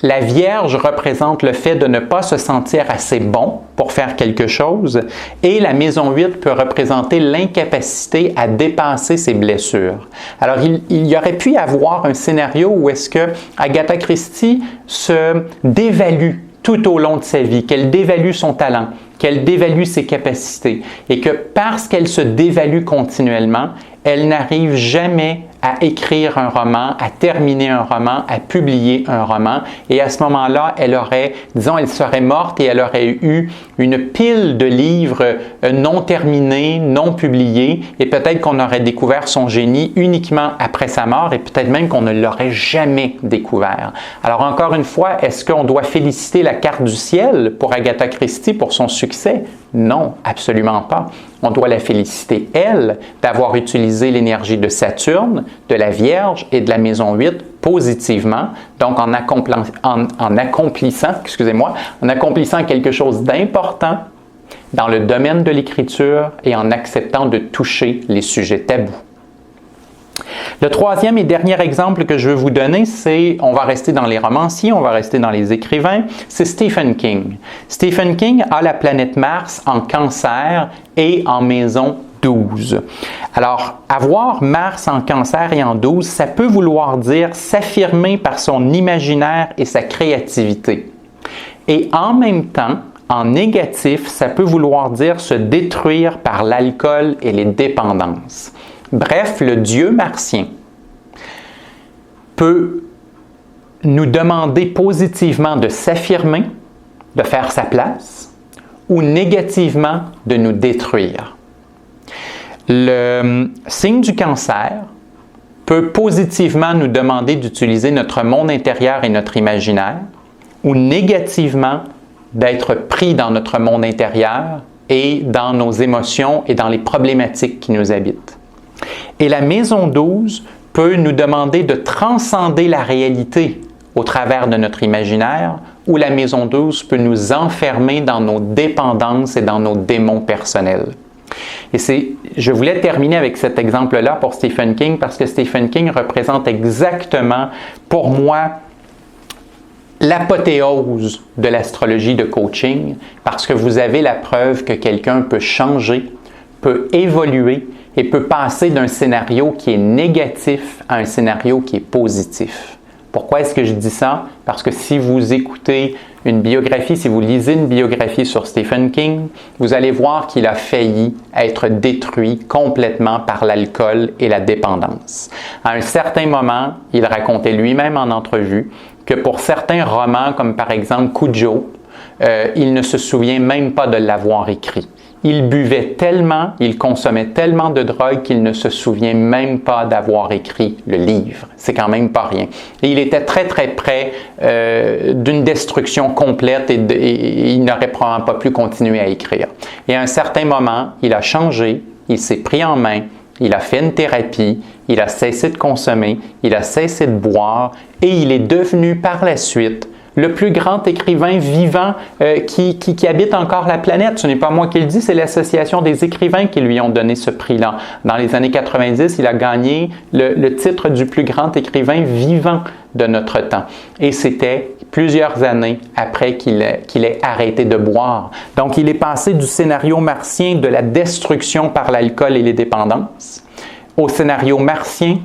Speaker 1: La Vierge représente le fait de ne pas se sentir assez bon pour faire quelque chose et la maison 8 peut représenter l'incapacité à dépasser ses blessures. Alors, il y aurait pu y avoir un scénario où est-ce que Agatha Christie se dévalue tout au long de sa vie, qu'elle dévalue son talent, qu'elle dévalue ses capacités et que parce qu'elle se dévalue continuellement, elle n'arrive jamais à écrire un roman, à terminer un roman, à publier un roman. Et à ce moment-là, elle serait morte et elle aurait eu une pile de livres non terminés, non publiés. Et peut-être qu'on aurait découvert son génie uniquement après sa mort et peut-être même qu'on ne l'aurait jamais découvert. Alors encore une fois, est-ce qu'on doit féliciter la carte du ciel pour Agatha Christie pour son succès? Non, absolument pas. On doit la féliciter, elle, d'avoir utilisé l'énergie de Saturne, de la Vierge et de la maison 8 positivement, donc en accomplissant quelque chose d'important dans le domaine de l'écriture et en acceptant de toucher les sujets tabous. Le troisième et dernier exemple que je veux vous donner, on va rester dans les romanciers, on va rester dans les écrivains, c'est Stephen King. Stephen King a la planète Mars en Cancer et en maison 12. Alors, avoir Mars en Cancer et en 12, ça peut vouloir dire s'affirmer par son imaginaire et sa créativité. Et en même temps, en négatif, ça peut vouloir dire se détruire par l'alcool et les dépendances. Bref, le Dieu martien peut nous demander positivement de s'affirmer, de faire sa place, ou négativement de nous détruire. Le signe du cancer peut positivement nous demander d'utiliser notre monde intérieur et notre imaginaire, ou négativement d'être pris dans notre monde intérieur et dans nos émotions et dans les problématiques qui nous habitent. Et la maison 12 peut nous demander de transcender la réalité au travers de notre imaginaire, ou la maison 12 peut nous enfermer dans nos dépendances et dans nos démons personnels. Et je voulais terminer avec cet exemple-là pour Stephen King parce que Stephen King représente exactement, pour moi, l'apothéose de l'astrologie de coaching parce que vous avez la preuve que quelqu'un peut changer, peut évoluer et peut passer d'un scénario qui est négatif à un scénario qui est positif. Pourquoi est-ce que je dis ça? Parce que si vous écoutez une biographie, si vous lisez une biographie sur Stephen King, vous allez voir qu'il a failli être détruit complètement par l'alcool et la dépendance. À un certain moment, il racontait lui-même en entrevue que pour certains romans, comme par exemple Cujo, il ne se souvient même pas de l'avoir écrit. Il buvait tellement, il consommait tellement de drogue qu'il ne se souvient même pas d'avoir écrit le livre. C'est quand même pas rien. Et il était très très près d'une destruction complète et il n'aurait probablement pas pu continuer à écrire. Et à un certain moment, il a changé, il s'est pris en main, il a fait une thérapie, il a cessé de consommer, il a cessé de boire et il est devenu par la suite le plus grand écrivain vivant qui habite encore la planète. Ce n'est pas moi qui le dis, c'est l'Association des écrivains qui lui ont donné ce prix-là. Dans les années 90, il a gagné le titre du plus grand écrivain vivant de notre temps. Et c'était plusieurs années après qu'il ait arrêté de boire. Donc, il est passé du scénario martien de la destruction par l'alcool et les dépendances au scénario martien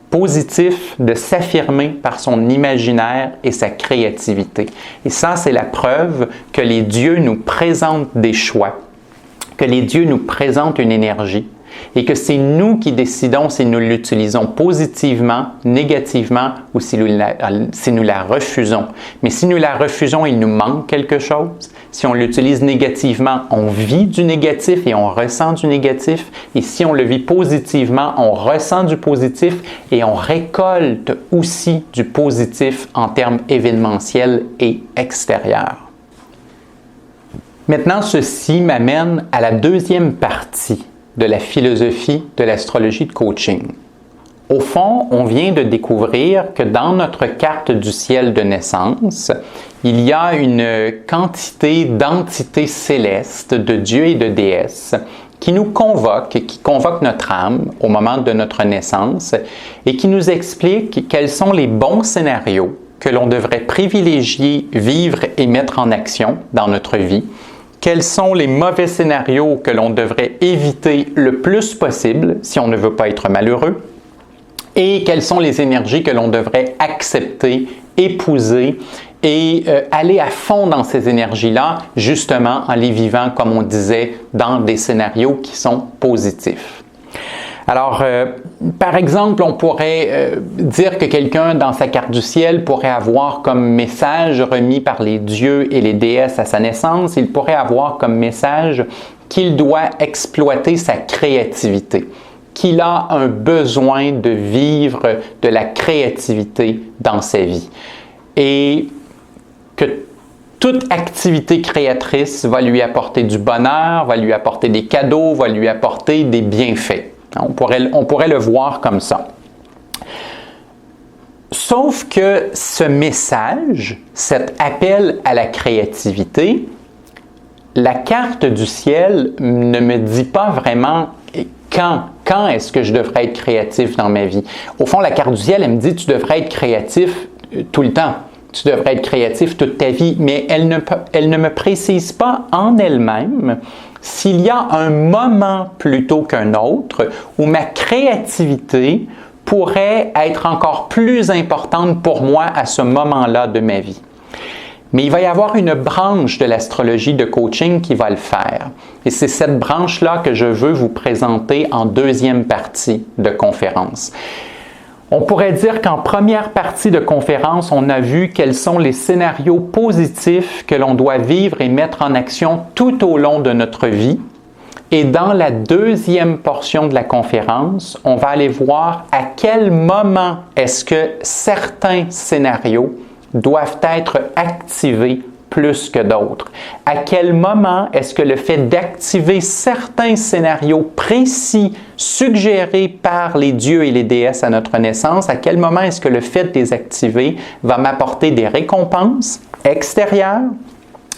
Speaker 1: positif de s'affirmer par son imaginaire et sa créativité. Et ça, c'est la preuve que les dieux nous présentent des choix, que les dieux nous présentent une énergie et que c'est nous qui décidons si nous l'utilisons positivement, négativement ou si nous la refusons. Mais si nous la refusons, il nous manque quelque chose. Si on l'utilise négativement, on vit du négatif et on ressent du négatif. Et si on le vit positivement, on ressent du positif et on récolte aussi du positif en termes événementiels et extérieurs. Maintenant, ceci m'amène à la deuxième partie de la philosophie de l'astrologie de coaching. Au fond, on vient de découvrir que dans notre carte du ciel de naissance, il y a une quantité d'entités célestes, de dieux et de déesses, qui nous convoquent, qui convoquent notre âme au moment de notre naissance et qui nous expliquent quels sont les bons scénarios que l'on devrait privilégier, vivre et mettre en action dans notre vie. Quels sont les mauvais scénarios que l'on devrait éviter le plus possible si on ne veut pas être malheureux? Et quelles sont les énergies que l'on devrait accepter, épouser et aller à fond dans ces énergies-là, justement en les vivant, comme on disait, dans des scénarios qui sont positifs. Alors, par exemple, on pourrait dire que quelqu'un dans sa carte du ciel pourrait avoir comme message remis par les dieux et les déesses à sa naissance, il pourrait avoir comme message qu'il doit exploiter sa créativité, qu'il a un besoin de vivre de la créativité dans sa vie et que toute activité créatrice va lui apporter du bonheur, va lui apporter des cadeaux, va lui apporter des bienfaits. On pourrait le voir comme ça. Sauf que ce message, cet appel à la créativité, la carte du ciel ne me dit pas vraiment quand est-ce que je devrais être créatif dans ma vie. Au fond, la carte du ciel, elle me dit tu devrais être créatif tout le temps. Tu devrais être créatif toute ta vie, mais elle ne me précise pas en elle-même s'il y a un moment plutôt qu'un autre où ma créativité pourrait être encore plus importante pour moi à ce moment-là de ma vie. Mais il va y avoir une branche de l'astrologie de coaching qui va le faire. Et c'est cette branche-là que je veux vous présenter en deuxième partie de conférence. On pourrait dire qu'en première partie de conférence, on a vu quels sont les scénarios positifs que l'on doit vivre et mettre en action tout au long de notre vie. Et dans la deuxième portion de la conférence, on va aller voir à quel moment est-ce que certains scénarios doivent être activés plus que d'autres. À quel moment est-ce que le fait d'activer certains scénarios précis suggérés par les dieux et les déesses à notre naissance, à quel moment est-ce que le fait de les activer va m'apporter des récompenses extérieures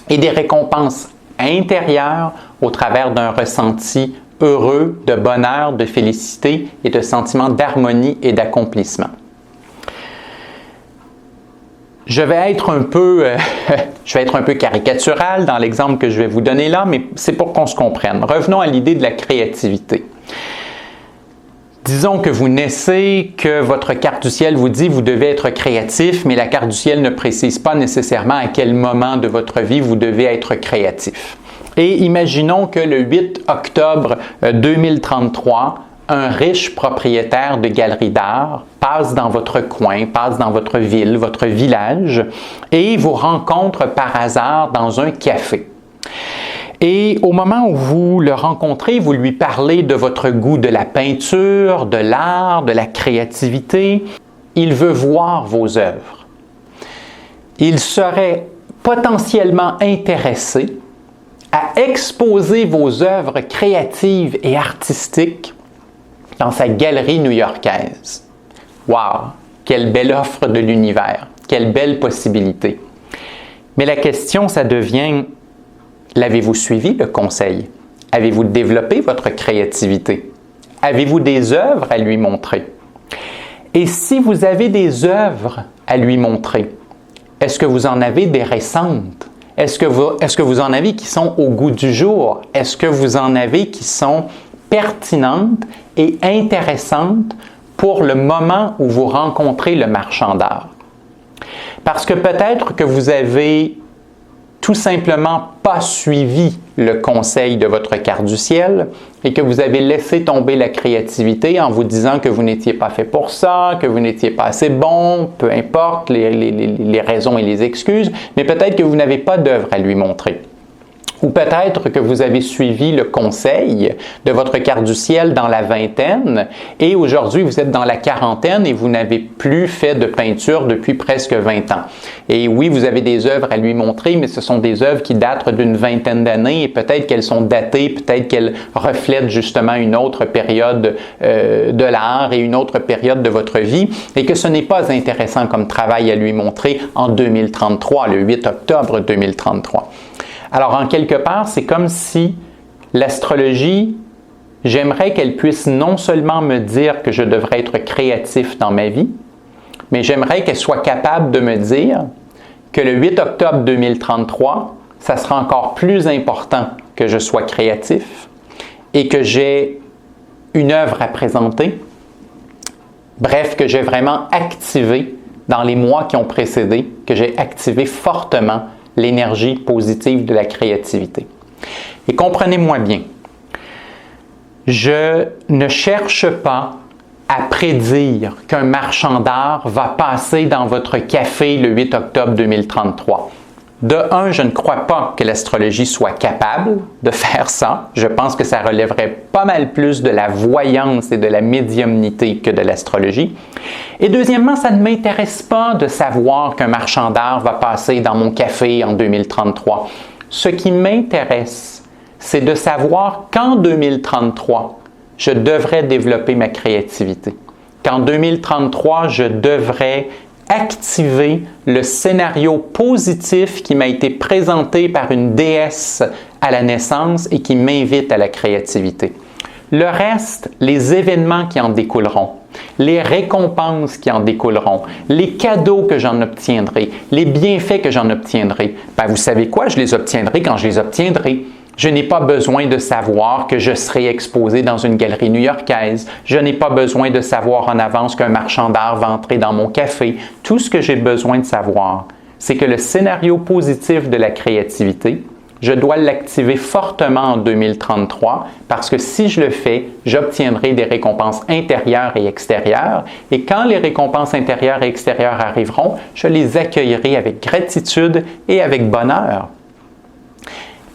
Speaker 1: et des récompenses intérieures au travers d'un ressenti heureux, de bonheur, de félicité et de sentiment d'harmonie et d'accomplissement. Je vais être un peu caricatural dans l'exemple que je vais vous donner là, mais c'est pour qu'on se comprenne. Revenons à l'idée de la créativité. Disons que vous naissez, que votre carte du ciel vous dit que vous devez être créatif, mais la carte du ciel ne précise pas nécessairement à quel moment de votre vie vous devez être créatif. Et imaginons que le 8 octobre 2033, un riche propriétaire de galerie d'art passe dans votre coin, passe dans votre ville, votre village, et vous rencontre par hasard dans un café. Et au moment où vous le rencontrez, vous lui parlez de votre goût de la peinture, de l'art, de la créativité. Il veut voir vos œuvres. Il serait potentiellement intéressé à exposer vos œuvres créatives et artistiques dans sa galerie new-yorkaise. Wow! Quelle belle offre de l'univers! Quelle belle possibilité! Mais la question, ça devient, l'avez-vous suivi le conseil? Avez-vous développé votre créativité? Avez-vous des œuvres à lui montrer? Et si vous avez des œuvres à lui montrer, est-ce que vous en avez des récentes? Est-ce que vous en avez qui sont au goût du jour? Est-ce que vous en avez qui sont pertinentes et intéressantes pour le moment où vous rencontrez le marchand d'art? Parce que peut-être que vous avez tout simplement pas suivi le conseil de votre carte du ciel et que vous avez laissé tomber la créativité en vous disant que vous n'étiez pas fait pour ça, que vous n'étiez pas assez bon, peu importe les raisons et les excuses, mais peut-être que vous n'avez pas d'œuvre à lui montrer. Ou peut-être que vous avez suivi le conseil de votre carte du ciel dans la vingtaine et aujourd'hui vous êtes dans la quarantaine et vous n'avez plus fait de peinture depuis presque 20 ans. Et oui, vous avez des œuvres à lui montrer, mais ce sont des œuvres qui datent d'une vingtaine d'années et peut-être qu'elles sont datées, peut-être qu'elles reflètent justement une autre période de l'art et une autre période de votre vie et que ce n'est pas intéressant comme travail à lui montrer en 2033, le 8 octobre 2033. Alors, en quelque part, c'est comme si l'astrologie, j'aimerais qu'elle puisse non seulement me dire que je devrais être créatif dans ma vie, mais j'aimerais qu'elle soit capable de me dire que le 8 octobre 2033, ça sera encore plus important que je sois créatif et que j'ai une œuvre à présenter. Bref, que j'ai vraiment activé dans les mois qui ont précédé, que j'ai activé fortement l'énergie positive de la créativité. Et comprenez-moi bien, je ne cherche pas à prédire qu'un marchand d'art va passer dans votre café le 8 octobre 2033. De un, je ne crois pas que l'astrologie soit capable de faire ça. Je pense que ça relèverait pas mal plus de la voyance et de la médiumnité que de l'astrologie. Et deuxièmement, ça ne m'intéresse pas de savoir qu'un marchand d'art va passer dans mon café en 2033. Ce qui m'intéresse, c'est de savoir qu'en 2033, je devrais développer ma créativité. Qu'en 2033, je devrais activer le scénario positif qui m'a été présenté par une déesse à la naissance et qui m'invite à la créativité. Le reste, les événements qui en découleront, les récompenses qui en découleront, les cadeaux que j'en obtiendrai, les bienfaits que j'en obtiendrai, vous savez quoi? Je les obtiendrai quand je les obtiendrai. Je n'ai pas besoin de savoir que je serai exposé dans une galerie new-yorkaise. Je n'ai pas besoin de savoir en avance qu'un marchand d'art va entrer dans mon café. Tout ce que j'ai besoin de savoir, c'est que le scénario positif de la créativité, je dois l'activer fortement en 2033 parce que si je le fais, j'obtiendrai des récompenses intérieures et extérieures. Et quand les récompenses intérieures et extérieures arriveront, je les accueillerai avec gratitude et avec bonheur.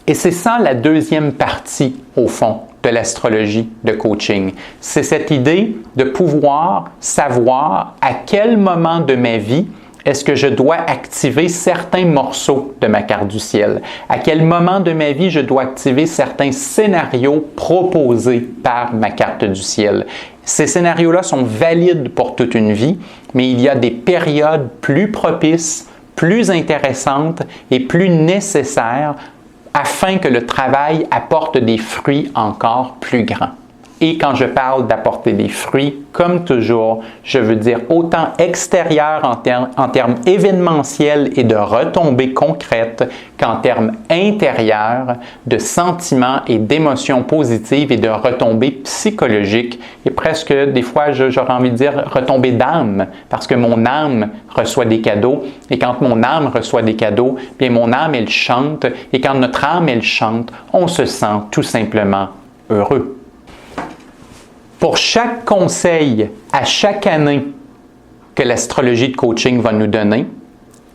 Speaker 1: Et c'est ça la deuxième partie, au fond, de l'astrologie de coaching. C'est cette idée de pouvoir savoir à quel moment de ma vie est-ce que je dois activer certains morceaux de ma carte du ciel? À quel moment de ma vie je dois activer certains scénarios proposés par ma carte du ciel? Ces scénarios-là sont valides pour toute une vie, mais il y a des périodes plus propices, plus intéressantes et plus nécessaires afin que le travail apporte des fruits encore plus grands. Et quand je parle d'apporter des fruits, comme toujours, je veux dire autant extérieur en termes événementiels et de retombées concrètes qu'en termes intérieurs de sentiments et d'émotions positives et de retombées psychologiques et presque des fois j'aurais envie de dire retombées d'âme parce que mon âme reçoit des cadeaux et quand mon âme reçoit des cadeaux, bien mon âme elle chante et quand notre âme elle chante, on se sent tout simplement heureux. Pour chaque conseil à chaque année que l'astrologie de coaching va nous donner,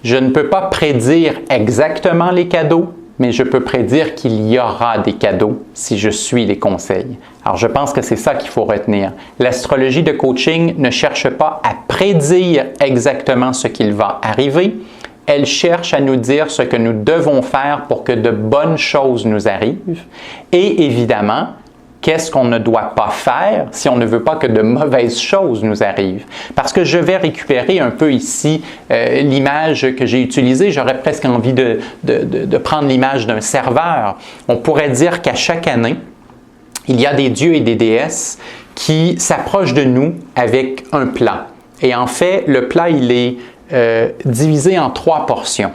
Speaker 1: je ne peux pas prédire exactement les cadeaux, mais je peux prédire qu'il y aura des cadeaux si je suis les conseils. Alors, je pense que c'est ça qu'il faut retenir. L'astrologie de coaching ne cherche pas à prédire exactement ce qu'il va arriver. Elle cherche à nous dire ce que nous devons faire pour que de bonnes choses nous arrivent. Et évidemment, qu'est-ce qu'on ne doit pas faire si on ne veut pas que de mauvaises choses nous arrivent? Parce que je vais récupérer un peu ici l'image que j'ai utilisée. J'aurais presque envie de prendre l'image d'un serveur. On pourrait dire qu'à chaque année, il y a des dieux et des déesses qui s'approchent de nous avec un plat. Et en fait, le plat, il est divisé en 3 portions.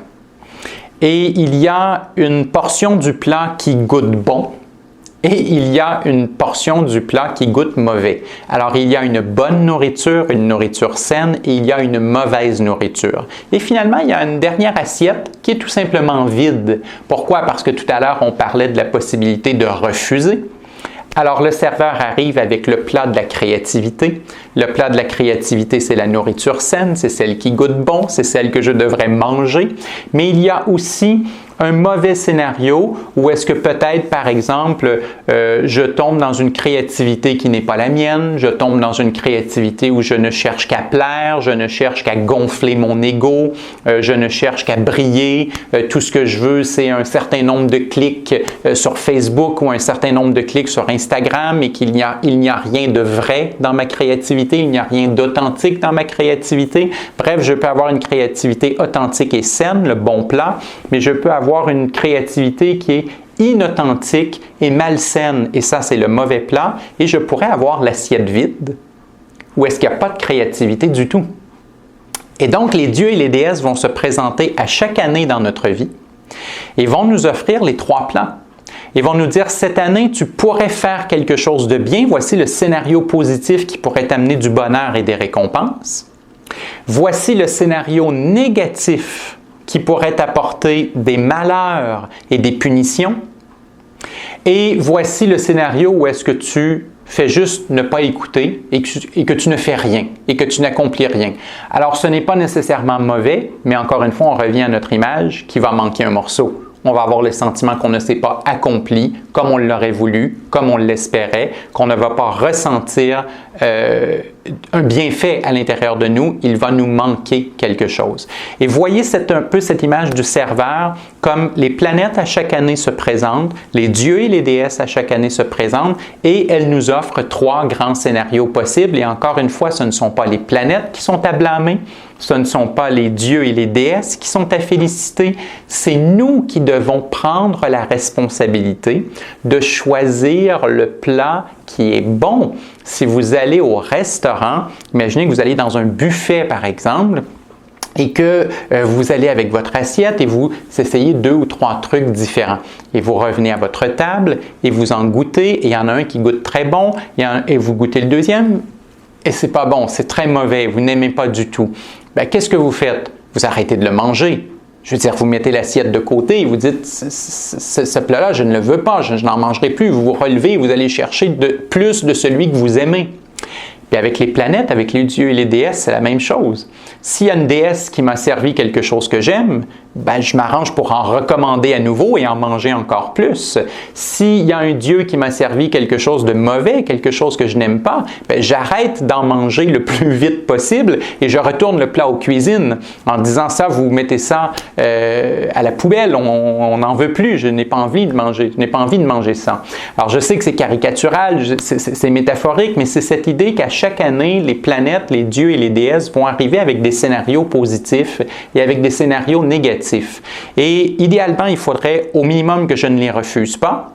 Speaker 1: Et il y a une portion du plat qui goûte bon, et il y a une portion du plat qui goûte mauvais. Alors, il y a une bonne nourriture, une nourriture saine, et il y a une mauvaise nourriture. Et finalement, il y a une dernière assiette qui est tout simplement vide. Pourquoi? Parce que tout à l'heure, on parlait de la possibilité de refuser. Alors, le serveur arrive avec le plat de la créativité. Le plat de la créativité, c'est la nourriture saine, c'est celle qui goûte bon, c'est celle que je devrais manger. Mais il y a aussi un mauvais scénario où est-ce que peut-être, par exemple, je tombe dans une créativité qui n'est pas la mienne, je tombe dans une créativité où je ne cherche qu'à plaire, je ne cherche qu'à gonfler mon ego, je ne cherche qu'à briller, tout ce que je veux, c'est un certain nombre de clics sur Facebook ou un certain nombre de clics sur Instagram et qu'il n'y a rien de vrai dans ma créativité, il n'y a rien d'authentique dans ma créativité. Bref, je peux avoir une créativité authentique et saine, le bon plat, mais je peux avoir une créativité qui est inauthentique et malsaine. Et ça, c'est le mauvais plat. Et je pourrais avoir l'assiette vide où est-ce qu'il n'y a pas de créativité du tout. Et donc, les dieux et les déesses vont se présenter à chaque année dans notre vie et vont nous offrir les 3 plans. Ils vont nous dire, cette année, tu pourrais faire quelque chose de bien. Voici le scénario positif qui pourrait t'amener du bonheur et des récompenses. Voici le scénario négatif qui pourrait t'apporter des malheurs et des punitions. Et voici le scénario où est-ce que tu fais juste ne pas écouter et que tu ne fais rien et que tu n'accomplis rien. Alors, ce n'est pas nécessairement mauvais, mais encore une fois, on revient à notre image qui va manquer un morceau. On va avoir le sentiment qu'on ne s'est pas accompli comme on l'aurait voulu, comme on l'espérait, qu'on ne va pas ressentir un bienfait à l'intérieur de nous, il va nous manquer quelque chose. Et voyez un peu cette image du serveur comme les planètes à chaque année se présentent, les dieux et les déesses à chaque année se présentent et elles nous offrent 3 grands scénarios possibles. Et encore une fois, ce ne sont pas les planètes qui sont à blâmer, ce ne sont pas les dieux et les déesses qui sont à féliciter, c'est nous qui devons prendre la responsabilité de choisir le plat qui est bon. Si vous allez au restaurant, imaginez que vous allez dans un buffet par exemple, et que vous allez avec votre assiette et vous essayez 2 ou 3 trucs différents. Et vous revenez à votre table et vous en goûtez, et il y en a un qui goûte très bon, et vous goûtez le deuxième, et c'est pas bon, c'est très mauvais, vous n'aimez pas du tout. Bien, qu'est-ce que vous faites? Vous arrêtez de le manger. Je veux dire, vous mettez l'assiette de côté et vous dites, ce plat-là, je ne le veux pas, je n'en mangerai plus. Vous vous relevez, vous allez chercher plus de celui que vous aimez. Puis avec les planètes, avec les dieux et les déesses, c'est la même chose. S'il y a une déesse qui m'a servi quelque chose que j'aime, ben, je m'arrange pour en recommander à nouveau et en manger encore plus. S'il y a un dieu qui m'a servi quelque chose de mauvais, quelque chose que je n'aime pas, ben, j'arrête d'en manger le plus vite possible et je retourne le plat aux cuisines en disant ça, vous mettez ça à la poubelle, on n'en veut plus, je n'ai pas envie de manger ça. Alors je sais que c'est caricatural, c'est métaphorique, mais c'est cette idée qu'à chaque année, les planètes, les dieux et les déesses vont arriver avec des scénarios positifs et avec des scénarios négatifs. Et idéalement, il faudrait au minimum que je ne les refuse pas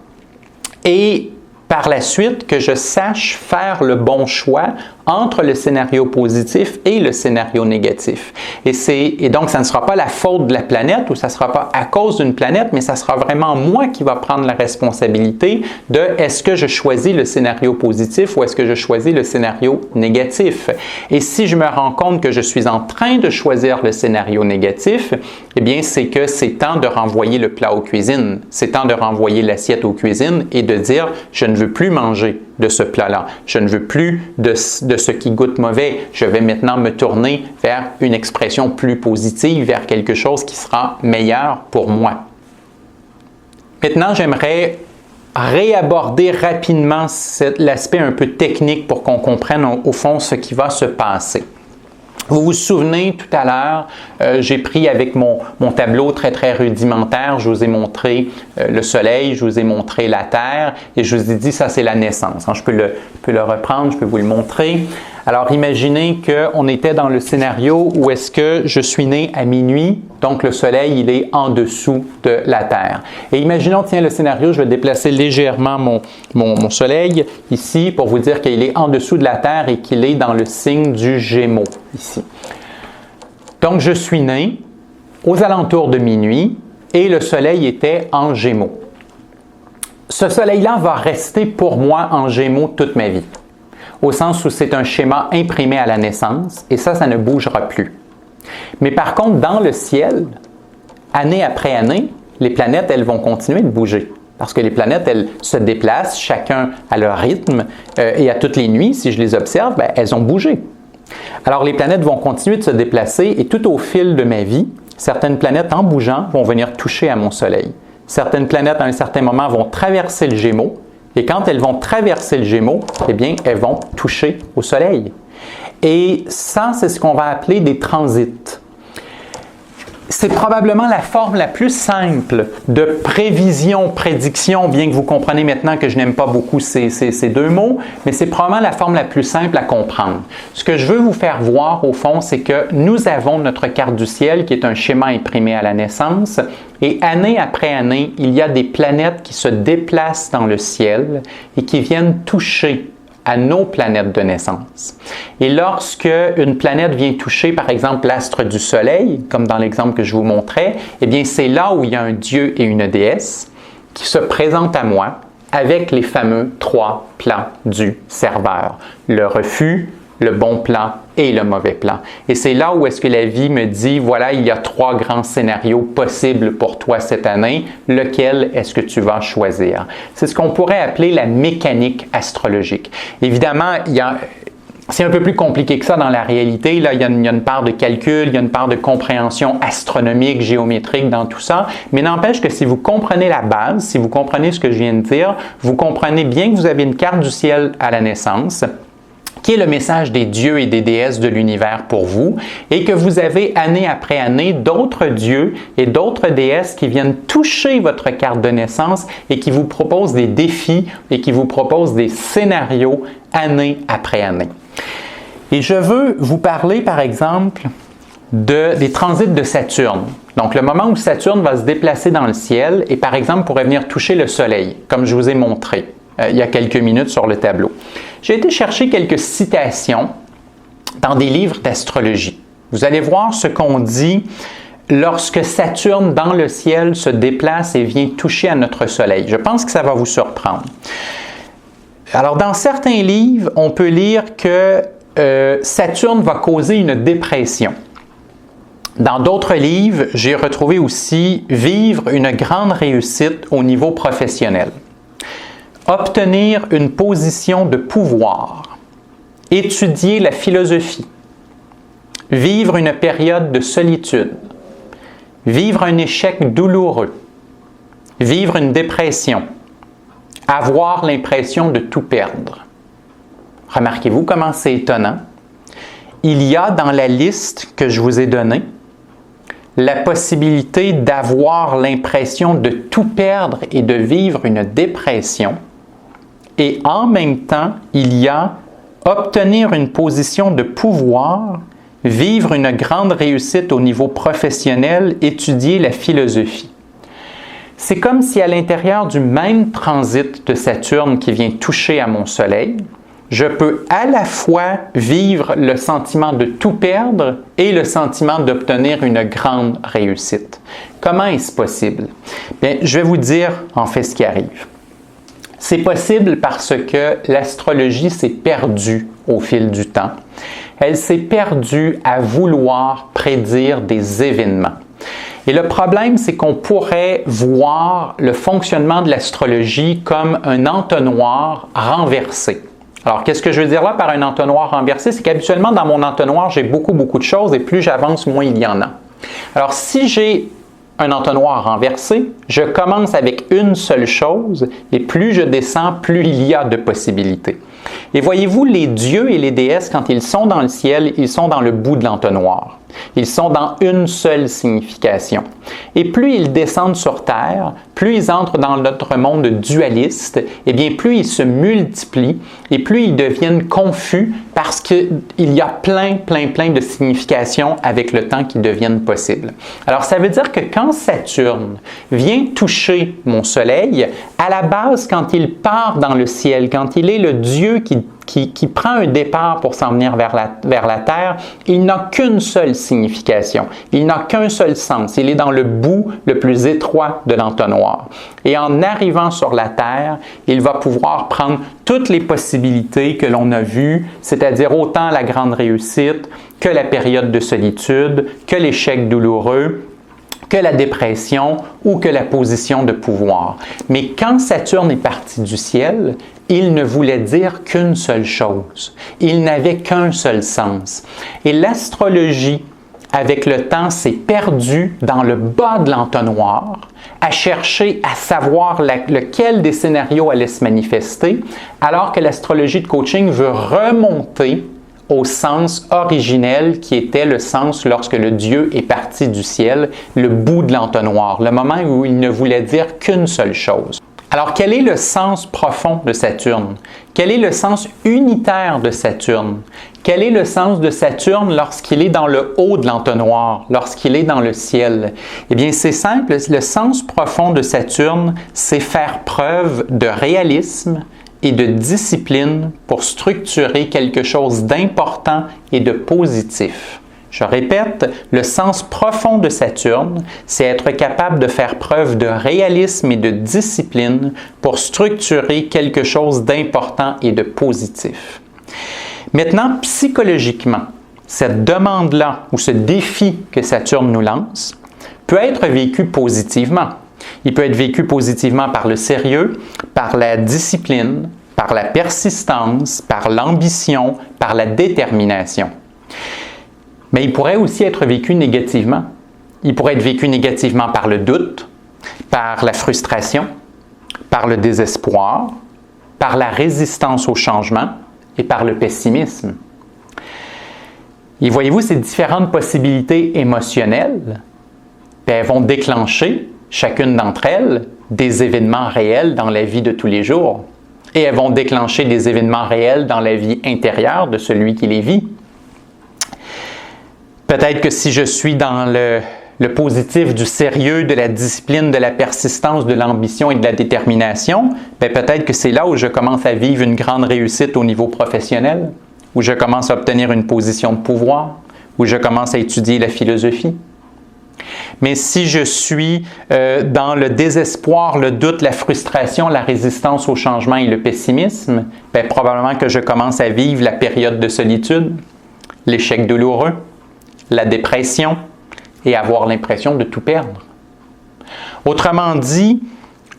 Speaker 1: et par la suite que je sache faire le bon choix entre le scénario positif et le scénario négatif. Et donc, ça ne sera pas la faute de la planète ou ça ne sera pas à cause d'une planète, mais ça sera vraiment moi qui va prendre la responsabilité de est-ce que je choisis le scénario positif ou est-ce que je choisis le scénario négatif. Et si je me rends compte que je suis en train de choisir le scénario négatif, eh bien, c'est que c'est temps de renvoyer le plat aux cuisines. C'est temps de renvoyer l'assiette aux cuisines et de dire « je ne veux plus manger de ce plat-là. Je ne veux plus de ce qui goûte mauvais. Je vais maintenant me tourner vers une expression plus positive, vers quelque chose qui sera meilleur pour moi. » Maintenant, j'aimerais réaborder rapidement l'aspect un peu technique pour qu'on comprenne au fond ce qui va se passer. Vous vous souvenez, tout à l'heure, j'ai pris avec mon tableau très rudimentaire, je vous ai montré le soleil, je vous ai montré la terre et je vous ai dit ça c'est la naissance. Je peux le reprendre, je peux vous le montrer. Alors imaginez qu'on était dans le scénario où est-ce que je suis né à minuit, donc le soleil il est en dessous de la terre. Et imaginons, tiens le scénario, je vais déplacer légèrement mon soleil ici pour vous dire qu'il est en dessous de la terre et qu'il est dans le signe du Gémeaux ici. Donc je suis né aux alentours de minuit et le soleil était en Gémeaux. Ce soleil-là va rester pour moi en Gémeaux toute ma vie, au sens où c'est un schéma imprimé à la naissance et ça ne bougera plus. Mais par contre, dans le ciel, année après année, les planètes, elles vont continuer de bouger. Parce que les planètes, elles se déplacent, chacun à leur rythme, et à toutes les nuits, si je les observe, ben, elles ont bougé. Alors les planètes vont continuer de se déplacer et tout au fil de ma vie, certaines planètes en bougeant vont venir toucher à mon soleil. Certaines planètes à un certain moment vont traverser le Gémeaux et quand elles vont traverser le Gémeaux, eh bien elles vont toucher au soleil. Et ça, c'est ce qu'on va appeler des transits. C'est probablement la forme la plus simple de prévision, prédiction, bien que vous compreniez maintenant que je n'aime pas beaucoup ces deux mots, mais c'est probablement la forme la plus simple à comprendre. Ce que je veux vous faire voir, au fond, c'est que nous avons notre carte du ciel qui est un schéma imprimé à la naissance et année après année, il y a des planètes qui se déplacent dans le ciel et qui viennent toucher à nos planètes de naissance. Et lorsque une planète vient toucher, par exemple, l'astre du Soleil, comme dans l'exemple que je vous montrais, eh bien, c'est là où il y a un dieu et une déesse qui se présentent à moi avec les fameux 3 plans du serveur. Le refus, le bon plan et le mauvais plan. Et c'est là où est-ce que la vie me dit, voilà, il y a 3 grands scénarios possibles pour toi cette année. Lequel est-ce que tu vas choisir? C'est ce qu'on pourrait appeler la mécanique astrologique. Évidemment, c'est un peu plus compliqué que ça dans la réalité. Là, il y a une part de calcul, il y a une part de compréhension astronomique, géométrique dans tout ça. Mais n'empêche que si vous comprenez la base, si vous comprenez ce que je viens de dire, vous comprenez bien que vous avez une carte du ciel à la naissance, qui est le message des dieux et des déesses de l'univers pour vous, et que vous avez année après année d'autres dieux et d'autres déesses qui viennent toucher votre carte de naissance et qui vous proposent des défis et qui vous proposent des scénarios année après année. Et je veux vous parler, par exemple, des transits de Saturne. Donc, le moment où Saturne va se déplacer dans le ciel et, par exemple, pourrait venir toucher le Soleil, comme je vous ai montré il y a quelques minutes sur le tableau. J'ai été chercher quelques citations dans des livres d'astrologie. Vous allez voir ce qu'on dit lorsque Saturne dans le ciel se déplace et vient toucher à notre Soleil. Je pense que ça va vous surprendre. Alors, dans certains livres, on peut lire que Saturne va causer une dépression. Dans d'autres livres, j'ai retrouvé aussi vivre une grande réussite au niveau professionnel, obtenir une position de pouvoir, étudier la philosophie, vivre une période de solitude, vivre un échec douloureux, vivre une dépression, avoir l'impression de tout perdre. Remarquez-vous comment c'est étonnant? Il y a dans la liste que je vous ai donnée la possibilité d'avoir l'impression de tout perdre et de vivre une dépression. Et en même temps, il y a obtenir une position de pouvoir, vivre une grande réussite au niveau professionnel, étudier la philosophie. C'est comme si à l'intérieur du même transit de Saturne qui vient toucher à mon Soleil, je peux à la fois vivre le sentiment de tout perdre et le sentiment d'obtenir une grande réussite. Comment est-ce possible? Bien, je vais vous dire en fait ce qui arrive. C'est possible parce que l'astrologie s'est perdue au fil du temps. Elle s'est perdue à vouloir prédire des événements. Et le problème, c'est qu'on pourrait voir le fonctionnement de l'astrologie comme un entonnoir renversé. Alors, qu'est-ce que je veux dire là par un entonnoir renversé? C'est qu'habituellement, dans mon entonnoir, j'ai beaucoup de choses et plus j'avance, moins il y en a. Alors, si j'ai un entonnoir renversé, je commence avec une seule chose et plus je descends, plus il y a de possibilités. Et voyez-vous, les dieux et les déesses, quand ils sont dans le ciel, ils sont dans le bout de l'entonnoir. Ils sont dans une seule signification. Et plus ils descendent sur Terre, plus ils entrent dans notre monde dualiste, et bien plus ils se multiplient et plus ils deviennent confus parce qu'il y a plein de significations avec le temps qui deviennent possibles. Alors ça veut dire que quand Saturne vient toucher mon Soleil, à la base, quand il part dans le ciel, quand il est le Dieu qui prend un départ pour s'en venir vers la Terre, il n'a qu'une seule signification. Il n'a qu'un seul sens. Il est dans le bout le plus étroit de l'entonnoir. Et en arrivant sur la Terre, il va pouvoir prendre toutes les possibilités que l'on a vues, c'est-à-dire autant la grande réussite que la période de solitude, que l'échec douloureux, que la dépression ou que la position de pouvoir. Mais quand Saturne est parti du ciel, il ne voulait dire qu'une seule chose. Il n'avait qu'un seul sens. Et l'astrologie, avec le temps, s'est perdue dans le bas de l'entonnoir, à chercher à savoir lequel des scénarios allait se manifester, alors que l'astrologie de coaching veut remonter au sens originel qui était le sens lorsque le Dieu est parti du ciel, le bout de l'entonnoir, le moment où il ne voulait dire qu'une seule chose. Alors, quel est le sens profond de Saturne? Quel est le sens unitaire de Saturne? Quel est le sens de Saturne lorsqu'il est dans le haut de l'entonnoir, lorsqu'il est dans le ciel? Eh bien, c'est simple, le sens profond de Saturne, c'est faire preuve de réalisme et de discipline pour structurer quelque chose d'important et de positif. Je répète, le sens profond de Saturne, c'est être capable de faire preuve de réalisme et de discipline pour structurer quelque chose d'important et de positif. Maintenant, psychologiquement, cette demande-là ou ce défi que Saturne nous lance peut être vécu positivement. Il peut être vécu positivement par le sérieux, par la discipline, par la persistance, par l'ambition, par la détermination. Mais il pourrait aussi être vécu négativement. Il pourrait être vécu négativement par le doute, par la frustration, par le désespoir, par la résistance au changement et par le pessimisme. Et voyez-vous, ces différentes possibilités émotionnelles, elles vont déclencher, chacune d'entre elles, des événements réels dans la vie de tous les jours. Et elles vont déclencher des événements réels dans la vie intérieure de celui qui les vit. Peut-être que si je suis dans le positif du sérieux, de la discipline, de la persistance, de l'ambition et de la détermination, peut-être que c'est là où je commence à vivre une grande réussite au niveau professionnel, où je commence à obtenir une position de pouvoir, où je commence à étudier la philosophie. Mais si je suis dans le désespoir, le doute, la frustration, la résistance au changement et le pessimisme, probablement que je commence à vivre la période de solitude, l'échec douloureux, la dépression, et avoir l'impression de tout perdre. Autrement dit,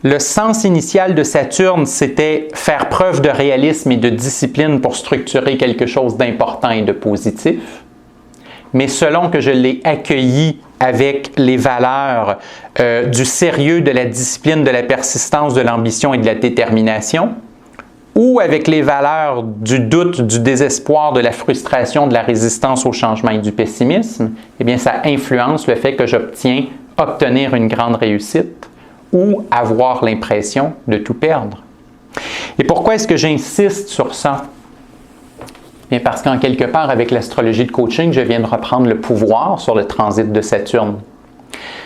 Speaker 1: le sens initial de Saturne, c'était faire preuve de réalisme et de discipline pour structurer quelque chose d'important et de positif. Mais selon que je l'ai accueilli avec les valeurs du sérieux, de la discipline, de la persistance, de l'ambition et de la détermination, ou avec les valeurs du doute, du désespoir, de la frustration, de la résistance au changement et du pessimisme, eh bien, ça influence le fait que obtenir une grande réussite ou avoir l'impression de tout perdre. Et pourquoi est-ce que j'insiste sur ça? Bien parce qu'en quelque part, avec l'astrologie de coaching, je viens de reprendre le pouvoir sur le transit de Saturne.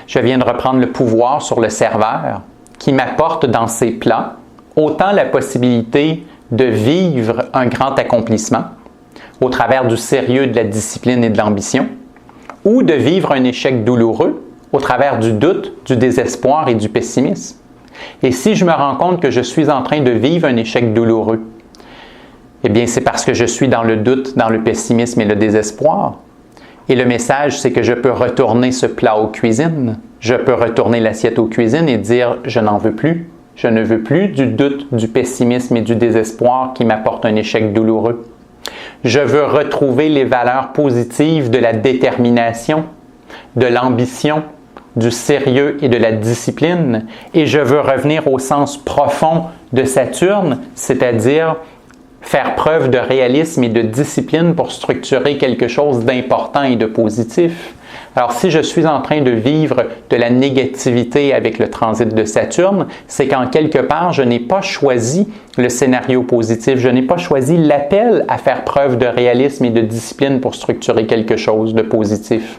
Speaker 1: Je viens de reprendre le pouvoir sur le serveur qui m'apporte dans ses plans autant la possibilité de vivre un grand accomplissement au travers du sérieux, de la discipline et de l'ambition, ou de vivre un échec douloureux au travers du doute, du désespoir et du pessimisme. Et si je me rends compte que je suis en train de vivre un échec douloureux, eh bien c'est parce que je suis dans le doute, dans le pessimisme et le désespoir. Et le message, c'est que je peux retourner ce plat aux cuisines, je peux retourner l'assiette aux cuisines et dire « je n'en veux plus ». Je ne veux plus du doute, du pessimisme et du désespoir qui m'apportent un échec douloureux. Je veux retrouver les valeurs positives de la détermination, de l'ambition, du sérieux et de la discipline. Et je veux revenir au sens profond de Saturne, c'est-à-dire faire preuve de réalisme et de discipline pour structurer quelque chose d'important et de positif. Alors, si je suis en train de vivre de la négativité avec le transit de Saturne, c'est qu'en quelque part, je n'ai pas choisi le scénario positif, je n'ai pas choisi l'appel à faire preuve de réalisme et de discipline pour structurer quelque chose de positif.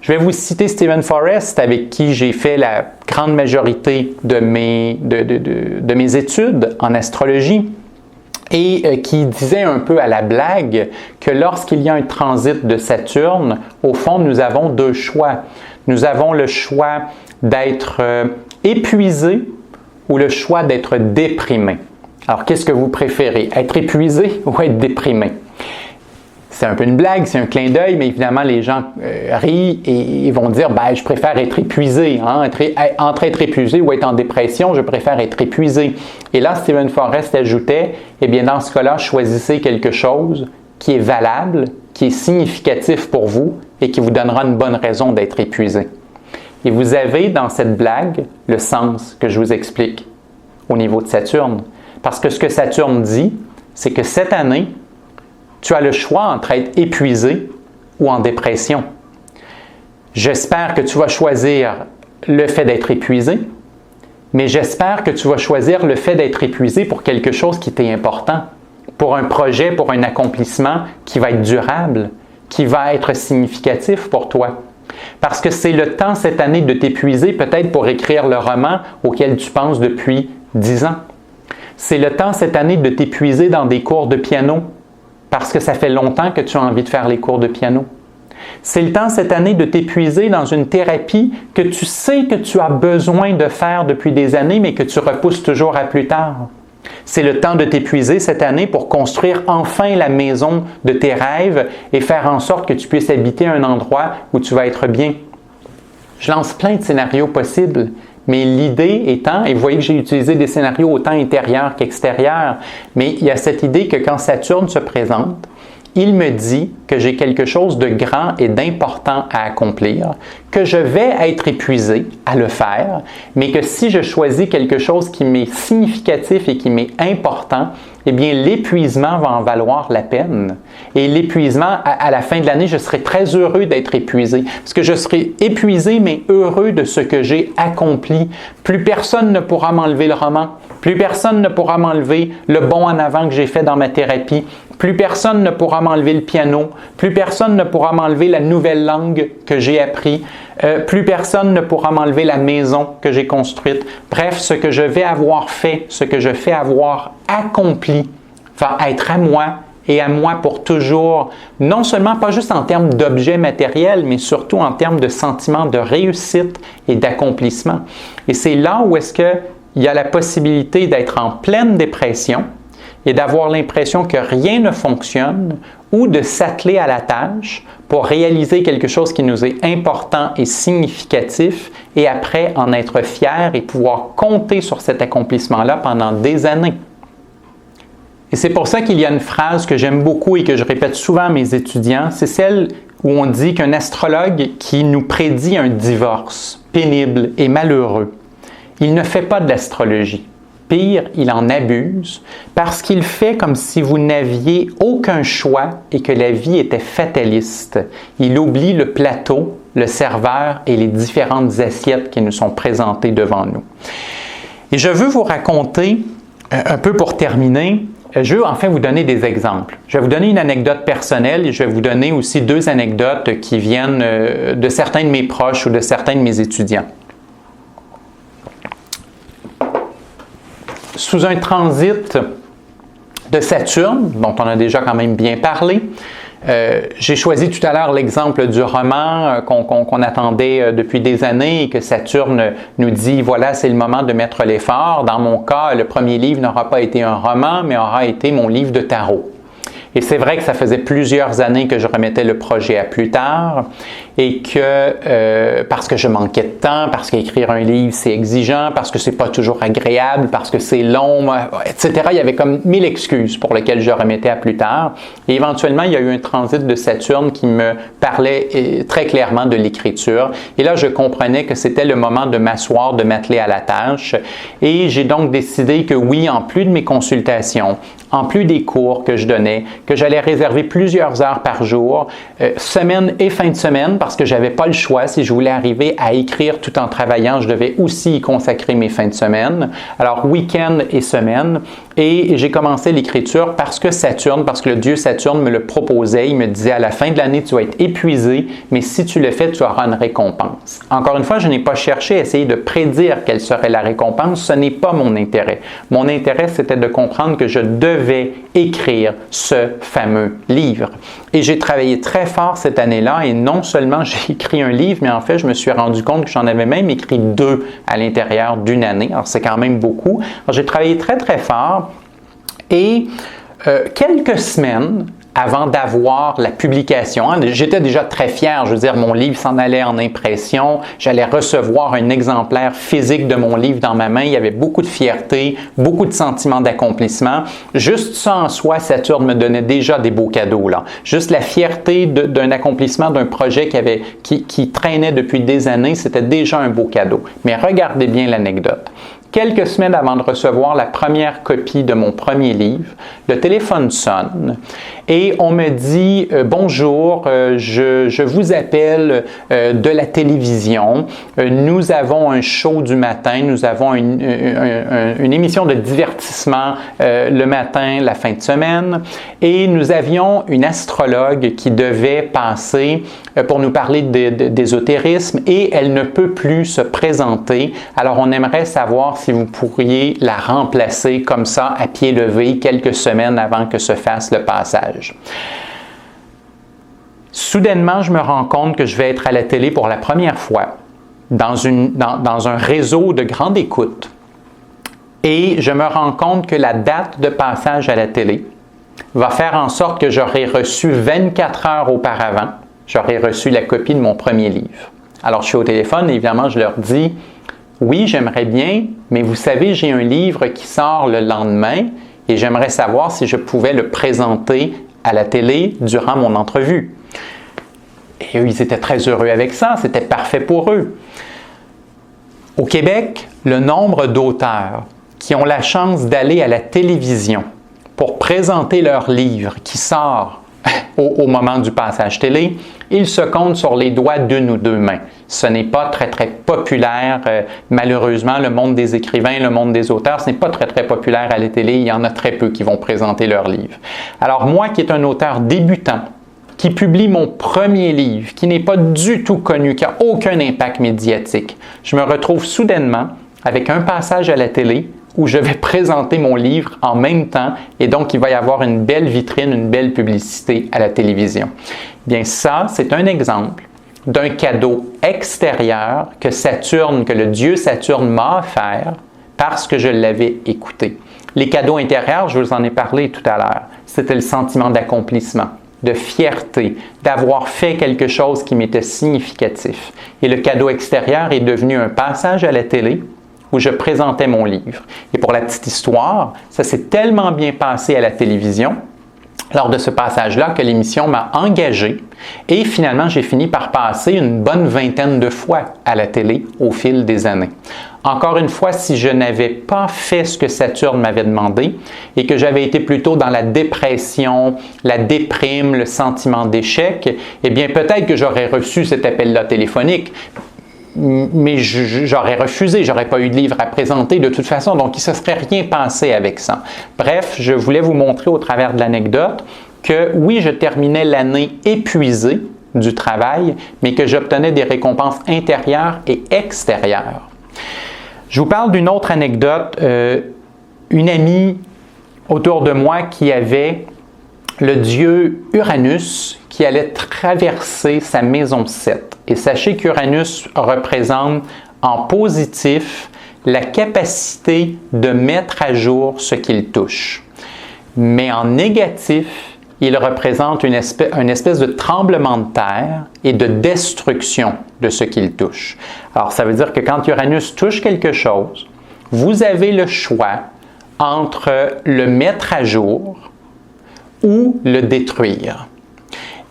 Speaker 1: Je vais vous citer Steven Forrest, avec qui j'ai fait la grande majorité de mes études en astrologie, et qui disait un peu à la blague que lorsqu'il y a un transit de Saturne, au fond, nous avons deux choix. Nous avons le choix d'être épuisé ou le choix d'être déprimé. Alors, qu'est-ce que vous préférez? Être épuisé ou être déprimé? C'est un peu une blague, c'est un clin d'œil, mais évidemment, les gens rient et ils vont dire « je préfère être épuisé. Hein? Entre être épuisé ou être en dépression, je préfère être épuisé. » Et là, Steven Forrest ajoutait « Eh bien, dans ce cas-là, choisissez quelque chose qui est valable, qui est significatif pour vous et qui vous donnera une bonne raison d'être épuisé. » Et vous avez dans cette blague le sens que je vous explique au niveau de Saturne. Parce que ce que Saturne dit, c'est que cette année, tu as le choix entre être épuisé ou en dépression. J'espère que tu vas choisir le fait d'être épuisé, mais j'espère que tu vas choisir le fait d'être épuisé pour quelque chose qui t'est important, pour un projet, pour un accomplissement qui va être durable, qui va être significatif pour toi. Parce que c'est le temps cette année de t'épuiser peut-être pour écrire le roman auquel tu penses depuis 10 ans. C'est le temps cette année de t'épuiser dans des cours de piano parce que ça fait longtemps que tu as envie de faire les cours de piano. C'est le temps cette année de t'épuiser dans une thérapie que tu sais que tu as besoin de faire depuis des années, mais que tu repousses toujours à plus tard. C'est le temps de t'épuiser cette année pour construire enfin la maison de tes rêves et faire en sorte que tu puisses habiter un endroit où tu vas être bien. Je lance plein de scénarios possibles, mais l'idée étant, et vous voyez que j'ai utilisé des scénarios autant intérieurs qu'extérieurs, mais il y a cette idée que quand Saturne se présente, il me dit que j'ai quelque chose de grand et d'important à accomplir, que je vais être épuisé à le faire, mais que si je choisis quelque chose qui m'est significatif et qui m'est important, eh bien l'épuisement va en valoir la peine. Et l'épuisement, à la fin de l'année, je serai très heureux d'être épuisé, parce que je serai épuisé, mais heureux de ce que j'ai accompli. Plus personne ne pourra m'enlever le roman, plus personne ne pourra m'enlever le bond en avant que j'ai fait dans ma thérapie, plus personne ne pourra m'enlever le piano, plus personne ne pourra m'enlever la nouvelle langue que j'ai appris, plus personne ne pourra m'enlever la maison que j'ai construite. Bref, ce que je vais avoir fait, ce que je fais avoir accompli, va être à moi et à moi pour toujours, non seulement pas juste en termes d'objets matériels, mais surtout en termes de sentiments de réussite et d'accomplissement. Et c'est là où est-ce qu'il y a la possibilité d'être en pleine dépression, et d'avoir l'impression que rien ne fonctionne ou de s'atteler à la tâche pour réaliser quelque chose qui nous est important et significatif et après en être fier et pouvoir compter sur cet accomplissement-là pendant des années. Et c'est pour ça qu'il y a une phrase que j'aime beaucoup et que je répète souvent à mes étudiants, c'est celle où on dit qu'un astrologue qui nous prédit un divorce pénible et malheureux, il ne fait pas de l'astrologie. Pire, il en abuse parce qu'il fait comme si vous n'aviez aucun choix et que la vie était fataliste. Il oublie le plateau, le serveur et les différentes assiettes qui nous sont présentées devant nous. Et je veux vous raconter, un peu pour terminer, je veux enfin vous donner des exemples. Je vais vous donner une anecdote personnelle et je vais vous donner aussi 2 anecdotes qui viennent de certains de mes proches ou de certains de mes étudiants. Sous un transit de Saturne, dont on a déjà quand même bien parlé, j'ai choisi tout à l'heure l'exemple du roman qu'on attendait depuis des années et que Saturne nous dit, voilà, c'est le moment de mettre l'effort. Dans mon cas, le premier livre n'aura pas été un roman, mais aura été mon livre de tarot. Et c'est vrai que ça faisait plusieurs années que je remettais le projet à plus tard et que, parce que je manquais de temps, parce qu'écrire un livre, c'est exigeant, parce que c'est pas toujours agréable, parce que c'est long, etc. Il y avait comme 1000 excuses pour lesquelles je remettais à plus tard. Et éventuellement, il y a eu un transit de Saturne qui me parlait très clairement de l'écriture. Et là, je comprenais que c'était le moment de m'asseoir, de m'atteler à la tâche. Et j'ai donc décidé que oui, en plus de mes consultations, en plus des cours que je donnais, que j'allais réserver plusieurs heures par jour, semaine et fin de semaine, parce que je n'avais pas le choix. Si je voulais arriver à écrire tout en travaillant, je devais aussi y consacrer mes fins de semaine. Alors, week-end et semaine. Et j'ai commencé l'écriture parce que Saturne, parce que le dieu Saturne me le proposait. Il me disait, à la fin de l'année, tu vas être épuisé, mais si tu le fais, tu auras une récompense. Encore une fois, je n'ai pas cherché à essayer de prédire quelle serait la récompense. Ce n'est pas mon intérêt. Mon intérêt, c'était de comprendre que je devais écrire ce fameux livre. Et j'ai travaillé très fort cette année-là et non seulement j'ai écrit un livre, mais en fait, je me suis rendu compte que j'en avais même écrit 2 à l'intérieur d'une année. Alors, c'est quand même beaucoup. Alors, j'ai travaillé très, très fort et quelques semaines avant d'avoir la publication. J'étais déjà très fier, je veux dire, mon livre s'en allait en impression, j'allais recevoir un exemplaire physique de mon livre dans ma main, il y avait beaucoup de fierté, beaucoup de sentiments d'accomplissement. Juste ça en soi, Saturne me donnait déjà des beaux cadeaux, là. Juste la fierté d'un accomplissement d'un projet qui traînait depuis des années, c'était déjà un beau cadeau. Mais regardez bien l'anecdote. Quelques semaines avant de recevoir la première copie de mon premier livre, le téléphone sonne et on me dit « Bonjour, je vous appelle de la télévision. Nous avons un show du matin, nous avons une émission de divertissement le matin, la fin de semaine et nous avions une astrologue qui devait passer pour nous parler d'ésotérisme et elle ne peut plus se présenter. Alors, on aimerait savoir si vous pourriez la remplacer comme ça à pied levé quelques semaines avant que se fasse le passage. Soudainement, je me rends compte que je vais être à la télé pour la première fois dans un réseau de grande écoute et je me rends compte que la date de passage à la télé va faire en sorte que j'aurai reçu 24 heures auparavant, j'aurai reçu la copie de mon premier livre. Alors, je suis au téléphone et évidemment, je leur dis « Oui, j'aimerais bien, mais vous savez, j'ai un livre qui sort le lendemain et j'aimerais savoir si je pouvais le présenter à la télé durant mon entrevue. » Et eux, ils étaient très heureux avec ça, c'était parfait pour eux. Au Québec, le nombre d'auteurs qui ont la chance d'aller à la télévision pour présenter leur livre qui sort au moment du passage télé, il se compte sur les doigts d'une ou 2 mains. Ce n'est pas très, très populaire. Malheureusement, le monde des écrivains, le monde des auteurs, ce n'est pas très, très populaire à la télé. Il y en a très peu qui vont présenter leur livre. Alors moi, qui est un auteur débutant, qui publie mon premier livre, qui n'est pas du tout connu, qui n'a aucun impact médiatique, je me retrouve soudainement avec un passage à la télé où je vais présenter mon livre en même temps et donc il va y avoir une belle vitrine, une belle publicité à la télévision. Bien ça, c'est un exemple d'un cadeau extérieur que Saturne, que le dieu Saturne m'a offert parce que je l'avais écouté. Les cadeaux intérieurs, je vous en ai parlé tout à l'heure, c'était le sentiment d'accomplissement. de fierté, d'avoir fait quelque chose qui m'était significatif. Et le cadeau extérieur est devenu un passage à la télé où je présentais mon livre. Et pour la petite histoire, ça s'est tellement bien passé à la télévision lors de ce passage-là que l'émission m'a engagé et finalement j'ai fini par passer une bonne vingtaine de fois à la télé au fil des années. Encore une fois, si je n'avais pas fait ce que Saturne m'avait demandé et que j'avais été plutôt dans la dépression, la déprime, le sentiment d'échec, eh bien peut-être que j'aurais reçu cet appel-là téléphonique, mais j'aurais refusé, j'aurais pas eu de livre à présenter de toute façon, donc il ne se serait rien passé avec ça. Bref, je voulais vous montrer au travers de l'anecdote que oui, je terminais l'année épuisé du travail, mais que j'obtenais des récompenses intérieures et extérieures. Je vous parle d'une autre anecdote, une amie autour de moi qui avait le dieu Uranus qui allait traverser sa maison 7. Et sachez qu'Uranus représente en positif la capacité de mettre à jour ce qu'il touche. Mais en négatif, il représente une espèce de tremblement de terre et de destruction de ce qu'il touche. Alors, ça veut dire que quand Uranus touche quelque chose, vous avez le choix entre le mettre à jour ou le détruire.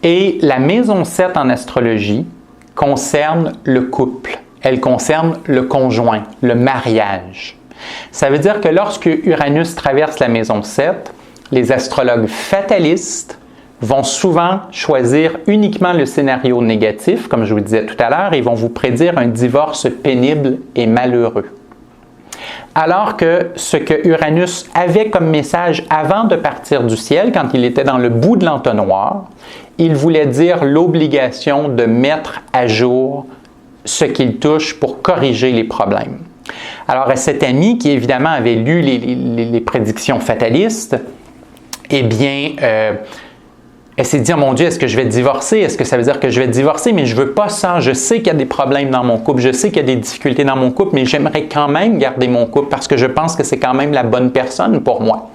Speaker 1: Et la maison 7 en astrologie concerne le couple, elle concerne le conjoint, le mariage. Ça veut dire que lorsque Uranus traverse la maison 7, les astrologues fatalistes vont souvent choisir uniquement le scénario négatif, comme je vous disais tout à l'heure, et vont vous prédire un divorce pénible et malheureux. Alors que ce que Uranus avait comme message avant de partir du ciel, quand il était dans le bout de l'entonnoir, il voulait dire l'obligation de mettre à jour ce qu'il touche pour corriger les problèmes. Alors à cette amie qui évidemment avait lu les prédictions fatalistes, eh bien, elle s'est dit, oh mon Dieu, est-ce que je vais divorcer? Est-ce que ça veut dire que je vais divorcer? Mais je ne veux pas ça. Je sais qu'il y a des problèmes dans mon couple. Je sais qu'il y a des difficultés dans mon couple, mais j'aimerais quand même garder mon couple parce que je pense que c'est quand même la bonne personne pour moi.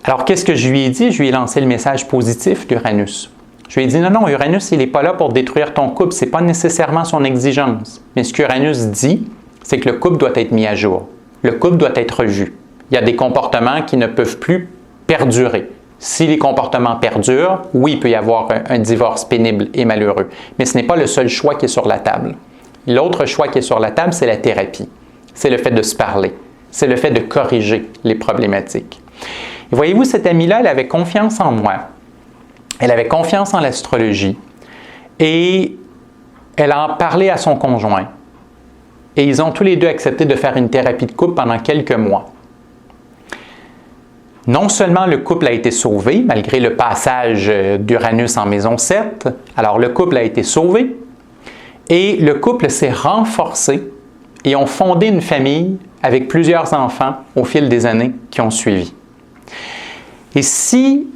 Speaker 1: Alors, qu'est-ce que je lui ai dit? Je lui ai lancé le message positif d'Uranus. Je lui ai dit, non, Uranus, il n'est pas là pour détruire ton couple. Ce n'est pas nécessairement son exigence. Mais ce qu'Uranus dit, c'est que le couple doit être mis à jour. Le couple doit être revu. Il y a des comportements qui ne peuvent plus perdurer. Si les comportements perdurent, oui, il peut y avoir un divorce pénible et malheureux. Mais ce n'est pas le seul choix qui est sur la table. L'autre choix qui est sur la table, c'est la thérapie. C'est le fait de se parler. C'est le fait de corriger les problématiques. Et voyez-vous, cette amie-là, elle avait confiance en moi. Elle avait confiance en l'astrologie. Et elle en parlait à son conjoint. Et ils ont tous les deux accepté de faire une thérapie de couple pendant quelques mois. Non seulement le couple a été sauvé, malgré le passage d'Uranus en maison 7, alors le couple a été sauvé, et le couple s'est renforcé et ont fondé une famille avec plusieurs enfants au fil des années qui ont suivi. Et si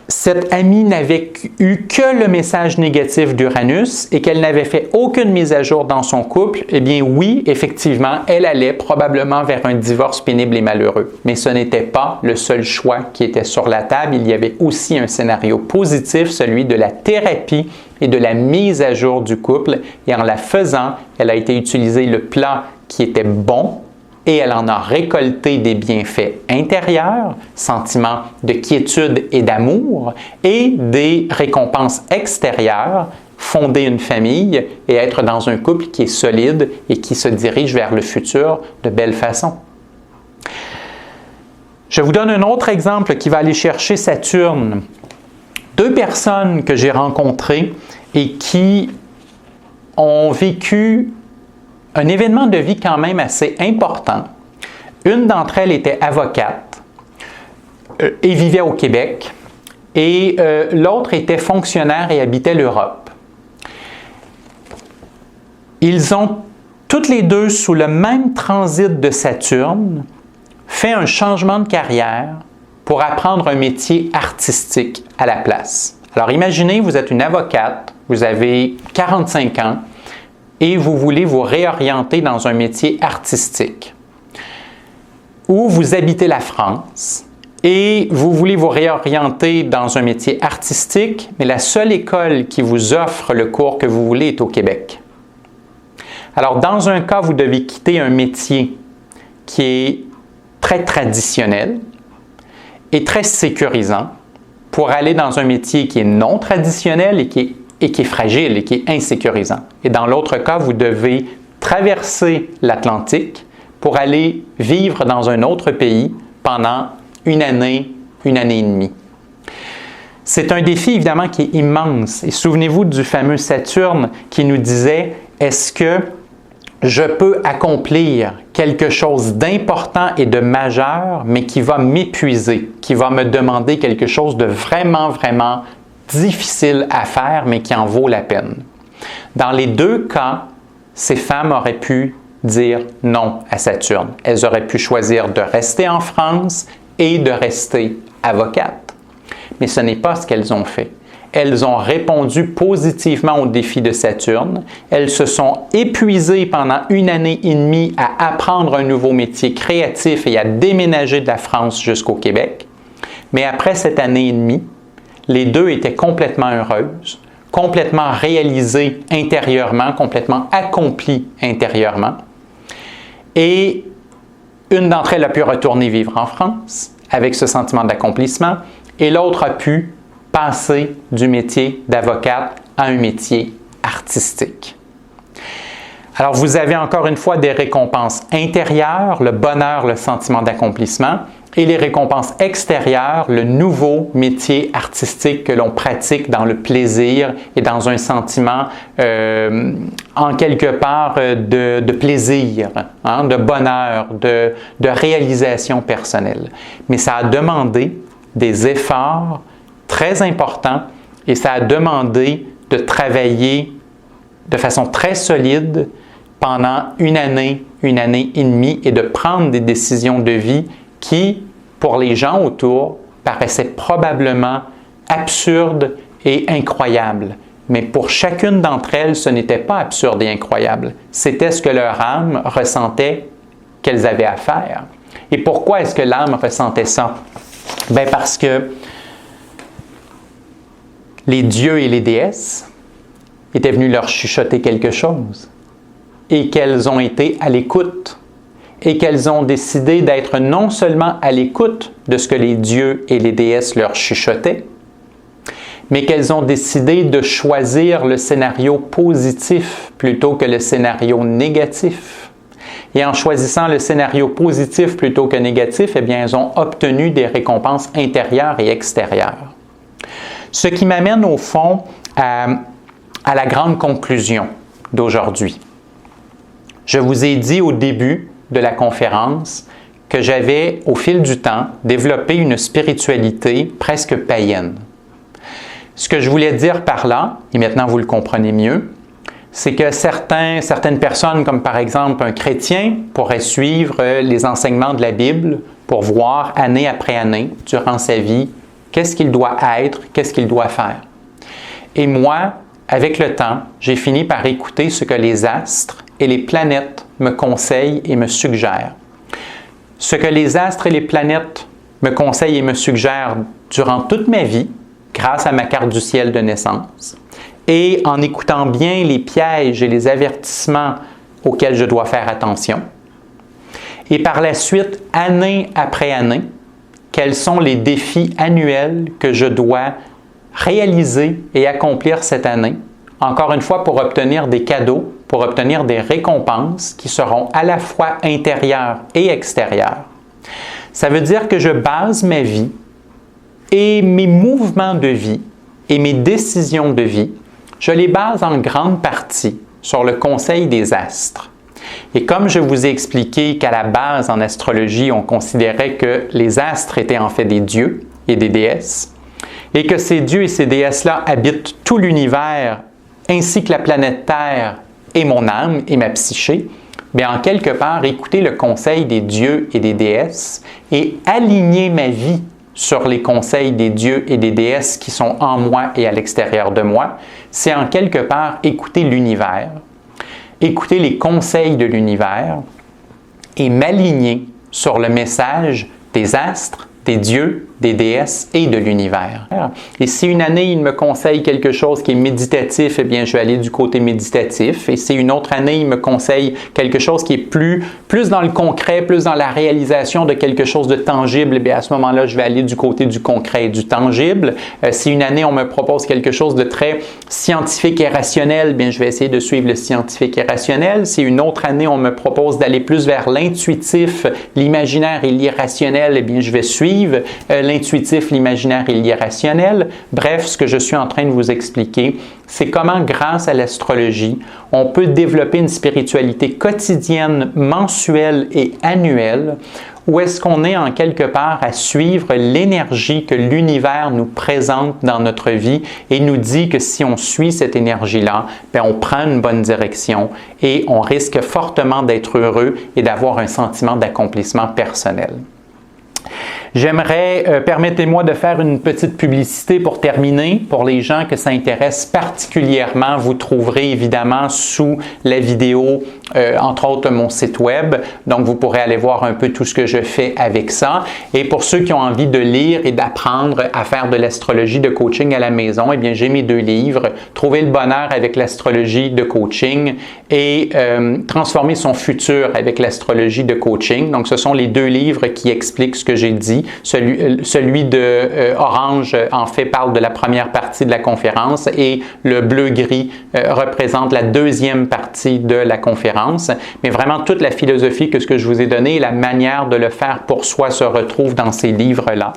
Speaker 1: cette amie n'avait eu que le message négatif d'Uranus et qu'elle n'avait fait aucune mise à jour dans son couple, eh bien oui, effectivement, elle allait probablement vers un divorce pénible et malheureux. Mais ce n'était pas le seul choix qui était sur la table. Il y avait aussi un scénario positif, celui de la thérapie et de la mise à jour du couple. Et en la faisant, elle a été utiliser le plan qui était bon, et elle en a récolté des bienfaits intérieurs, sentiments de quiétude et d'amour, et des récompenses extérieures, fonder une famille et être dans un couple qui est solide et qui se dirige vers le futur de belle façon. Je vous donne un autre exemple qui va aller chercher Saturne. Deux personnes que j'ai rencontrées et qui ont vécu un événement de vie quand même assez important. Une d'entre elles était avocate et vivait au Québec, et l'autre était fonctionnaire et habitait l'Europe. Ils ont toutes les deux, sous le même transit de Saturne, fait un changement de carrière pour apprendre un métier artistique à la place. Alors imaginez, vous êtes une avocate, vous avez 45 ans, et vous voulez vous réorienter dans un métier artistique. Ou vous habitez la France et vous voulez vous réorienter dans un métier artistique, mais la seule école qui vous offre le cours que vous voulez est au Québec. Alors, dans un cas, vous devez quitter un métier qui est très traditionnel et très sécurisant pour aller dans un métier qui est non traditionnel et qui est fragile et qui est insécurisant. Et dans l'autre cas, vous devez traverser l'Atlantique pour aller vivre dans un autre pays pendant une année et demie. C'est un défi évidemment qui est immense. Et souvenez-vous du fameux Saturne qui nous disait « Est-ce que je peux accomplir quelque chose d'important et de majeur, mais qui va m'épuiser, qui va me demander quelque chose de vraiment, vraiment difficile à faire, mais qui en vaut la peine. » Dans les deux cas, ces femmes auraient pu dire non à Saturne. Elles auraient pu choisir de rester en France et de rester avocates. Mais ce n'est pas ce qu'elles ont fait. Elles ont répondu positivement au défi de Saturne. Elles se sont épuisées pendant une année et demie à apprendre un nouveau métier créatif et à déménager de la France jusqu'au Québec. Mais après cette année et demie, les deux étaient complètement heureuses, complètement réalisées intérieurement, complètement accomplies intérieurement. Et une d'entre elles a pu retourner vivre en France avec ce sentiment d'accomplissement et l'autre a pu passer du métier d'avocate à un métier artistique. Alors, vous avez encore une fois des récompenses intérieures, le bonheur, le sentiment d'accomplissement, et les récompenses extérieures, le nouveau métier artistique que l'on pratique dans le plaisir et dans un sentiment, en quelque part, de plaisir, hein, de bonheur, de réalisation personnelle. Mais ça a demandé des efforts très importants et ça a demandé de travailler de façon très solide pendant une année et demie et de prendre des décisions de vie qui, pour les gens autour, paraissaient probablement absurdes et incroyables. Mais pour chacune d'entre elles, ce n'était pas absurde et incroyable. C'était ce que leur âme ressentait qu'elles avaient à faire. Et pourquoi est-ce que l'âme ressentait ça? Bien parce que les dieux et les déesses étaient venus leur chuchoter quelque chose et qu'elles ont été à l'écoute et qu'elles ont décidé d'être non seulement à l'écoute de ce que les dieux et les déesses leur chuchotaient, mais qu'elles ont décidé de choisir le scénario positif plutôt que le scénario négatif. Et en choisissant le scénario positif plutôt que négatif, eh bien, elles ont obtenu des récompenses intérieures et extérieures. Ce qui m'amène au fond à la grande conclusion d'aujourd'hui. Je vous ai dit au début de la conférence que j'avais, au fil du temps, développé une spiritualité presque païenne. Ce que je voulais dire par là, et maintenant vous le comprenez mieux, c'est que certaines personnes, comme par exemple un chrétien, pourraient suivre les enseignements de la Bible pour voir année après année, durant sa vie, qu'est-ce qu'il doit être, qu'est-ce qu'il doit faire. Et moi, avec le temps, j'ai fini par écouter ce que les astres et les planètes me conseillent et me suggèrent. Ce que les astres et les planètes me conseillent et me suggèrent durant toute ma vie, grâce à ma carte du ciel de naissance, et en écoutant bien les pièges et les avertissements auxquels je dois faire attention. Et par la suite, année après année, quels sont les défis annuels que je dois réaliser et accomplir cette année, encore une fois pour obtenir des cadeaux, pour obtenir des récompenses qui seront à la fois intérieures et extérieures. Ça veut dire que je base ma vie et mes mouvements de vie et mes décisions de vie, je les base en grande partie sur le conseil des astres. Et comme je vous ai expliqué qu'à la base en astrologie, on considérait que les astres étaient en fait des dieux et des déesses, et que ces dieux et ces déesses-là habitent tout l'univers, ainsi que la planète Terre et mon âme et ma psyché, bien en quelque part, écouter le conseil des dieux et des déesses et aligner ma vie sur les conseils des dieux et des déesses qui sont en moi et à l'extérieur de moi, c'est en quelque part écouter l'univers, écouter les conseils de l'univers et m'aligner sur le message des astres, des dieux, des déesses et de l'univers. Et si une année, il me conseille quelque chose qui est méditatif, eh bien, je vais aller du côté méditatif. Et si une autre année, il me conseille quelque chose qui est plus dans le concret, plus dans la réalisation de quelque chose de tangible, eh bien, à ce moment-là, je vais aller du côté du concret et du tangible. Si une année, on me propose quelque chose de très scientifique et rationnel, eh bien, je vais essayer de suivre le scientifique et rationnel. Si une autre année, on me propose d'aller plus vers l'intuitif, l'imaginaire et l'irrationnel, eh bien, je vais suivre l'intuitif, l'imaginaire et l'irrationnel. Bref, ce que je suis en train de vous expliquer, c'est comment, grâce à l'astrologie, on peut développer une spiritualité quotidienne, mensuelle et annuelle, où est-ce qu'on est en quelque part à suivre l'énergie que l'univers nous présente dans notre vie et nous dit que si on suit cette énergie-là, bien, on prend une bonne direction et on risque fortement d'être heureux et d'avoir un sentiment d'accomplissement personnel. J'aimerais, permettez-moi de faire une petite publicité pour terminer. Pour les gens que ça intéresse particulièrement, vous trouverez évidemment sous la vidéo, entre autres, mon site web. Donc, vous pourrez aller voir un peu tout ce que je fais avec ça. Et pour ceux qui ont envie de lire et d'apprendre à faire de l'astrologie de coaching à la maison, eh bien, j'ai mes 2 livres, « Trouver le bonheur avec l'astrologie de coaching » et « Transformer son futur avec l'astrologie de coaching ». Donc, ce sont les 2 livres qui expliquent ce que j'ai dit. Celui de orange, en fait, parle de la première partie de la conférence et le bleu-gris représente la deuxième partie de la conférence. Mais vraiment, toute la philosophie que ce que je vous ai donné et la manière de le faire pour soi se retrouve dans ces livres-là.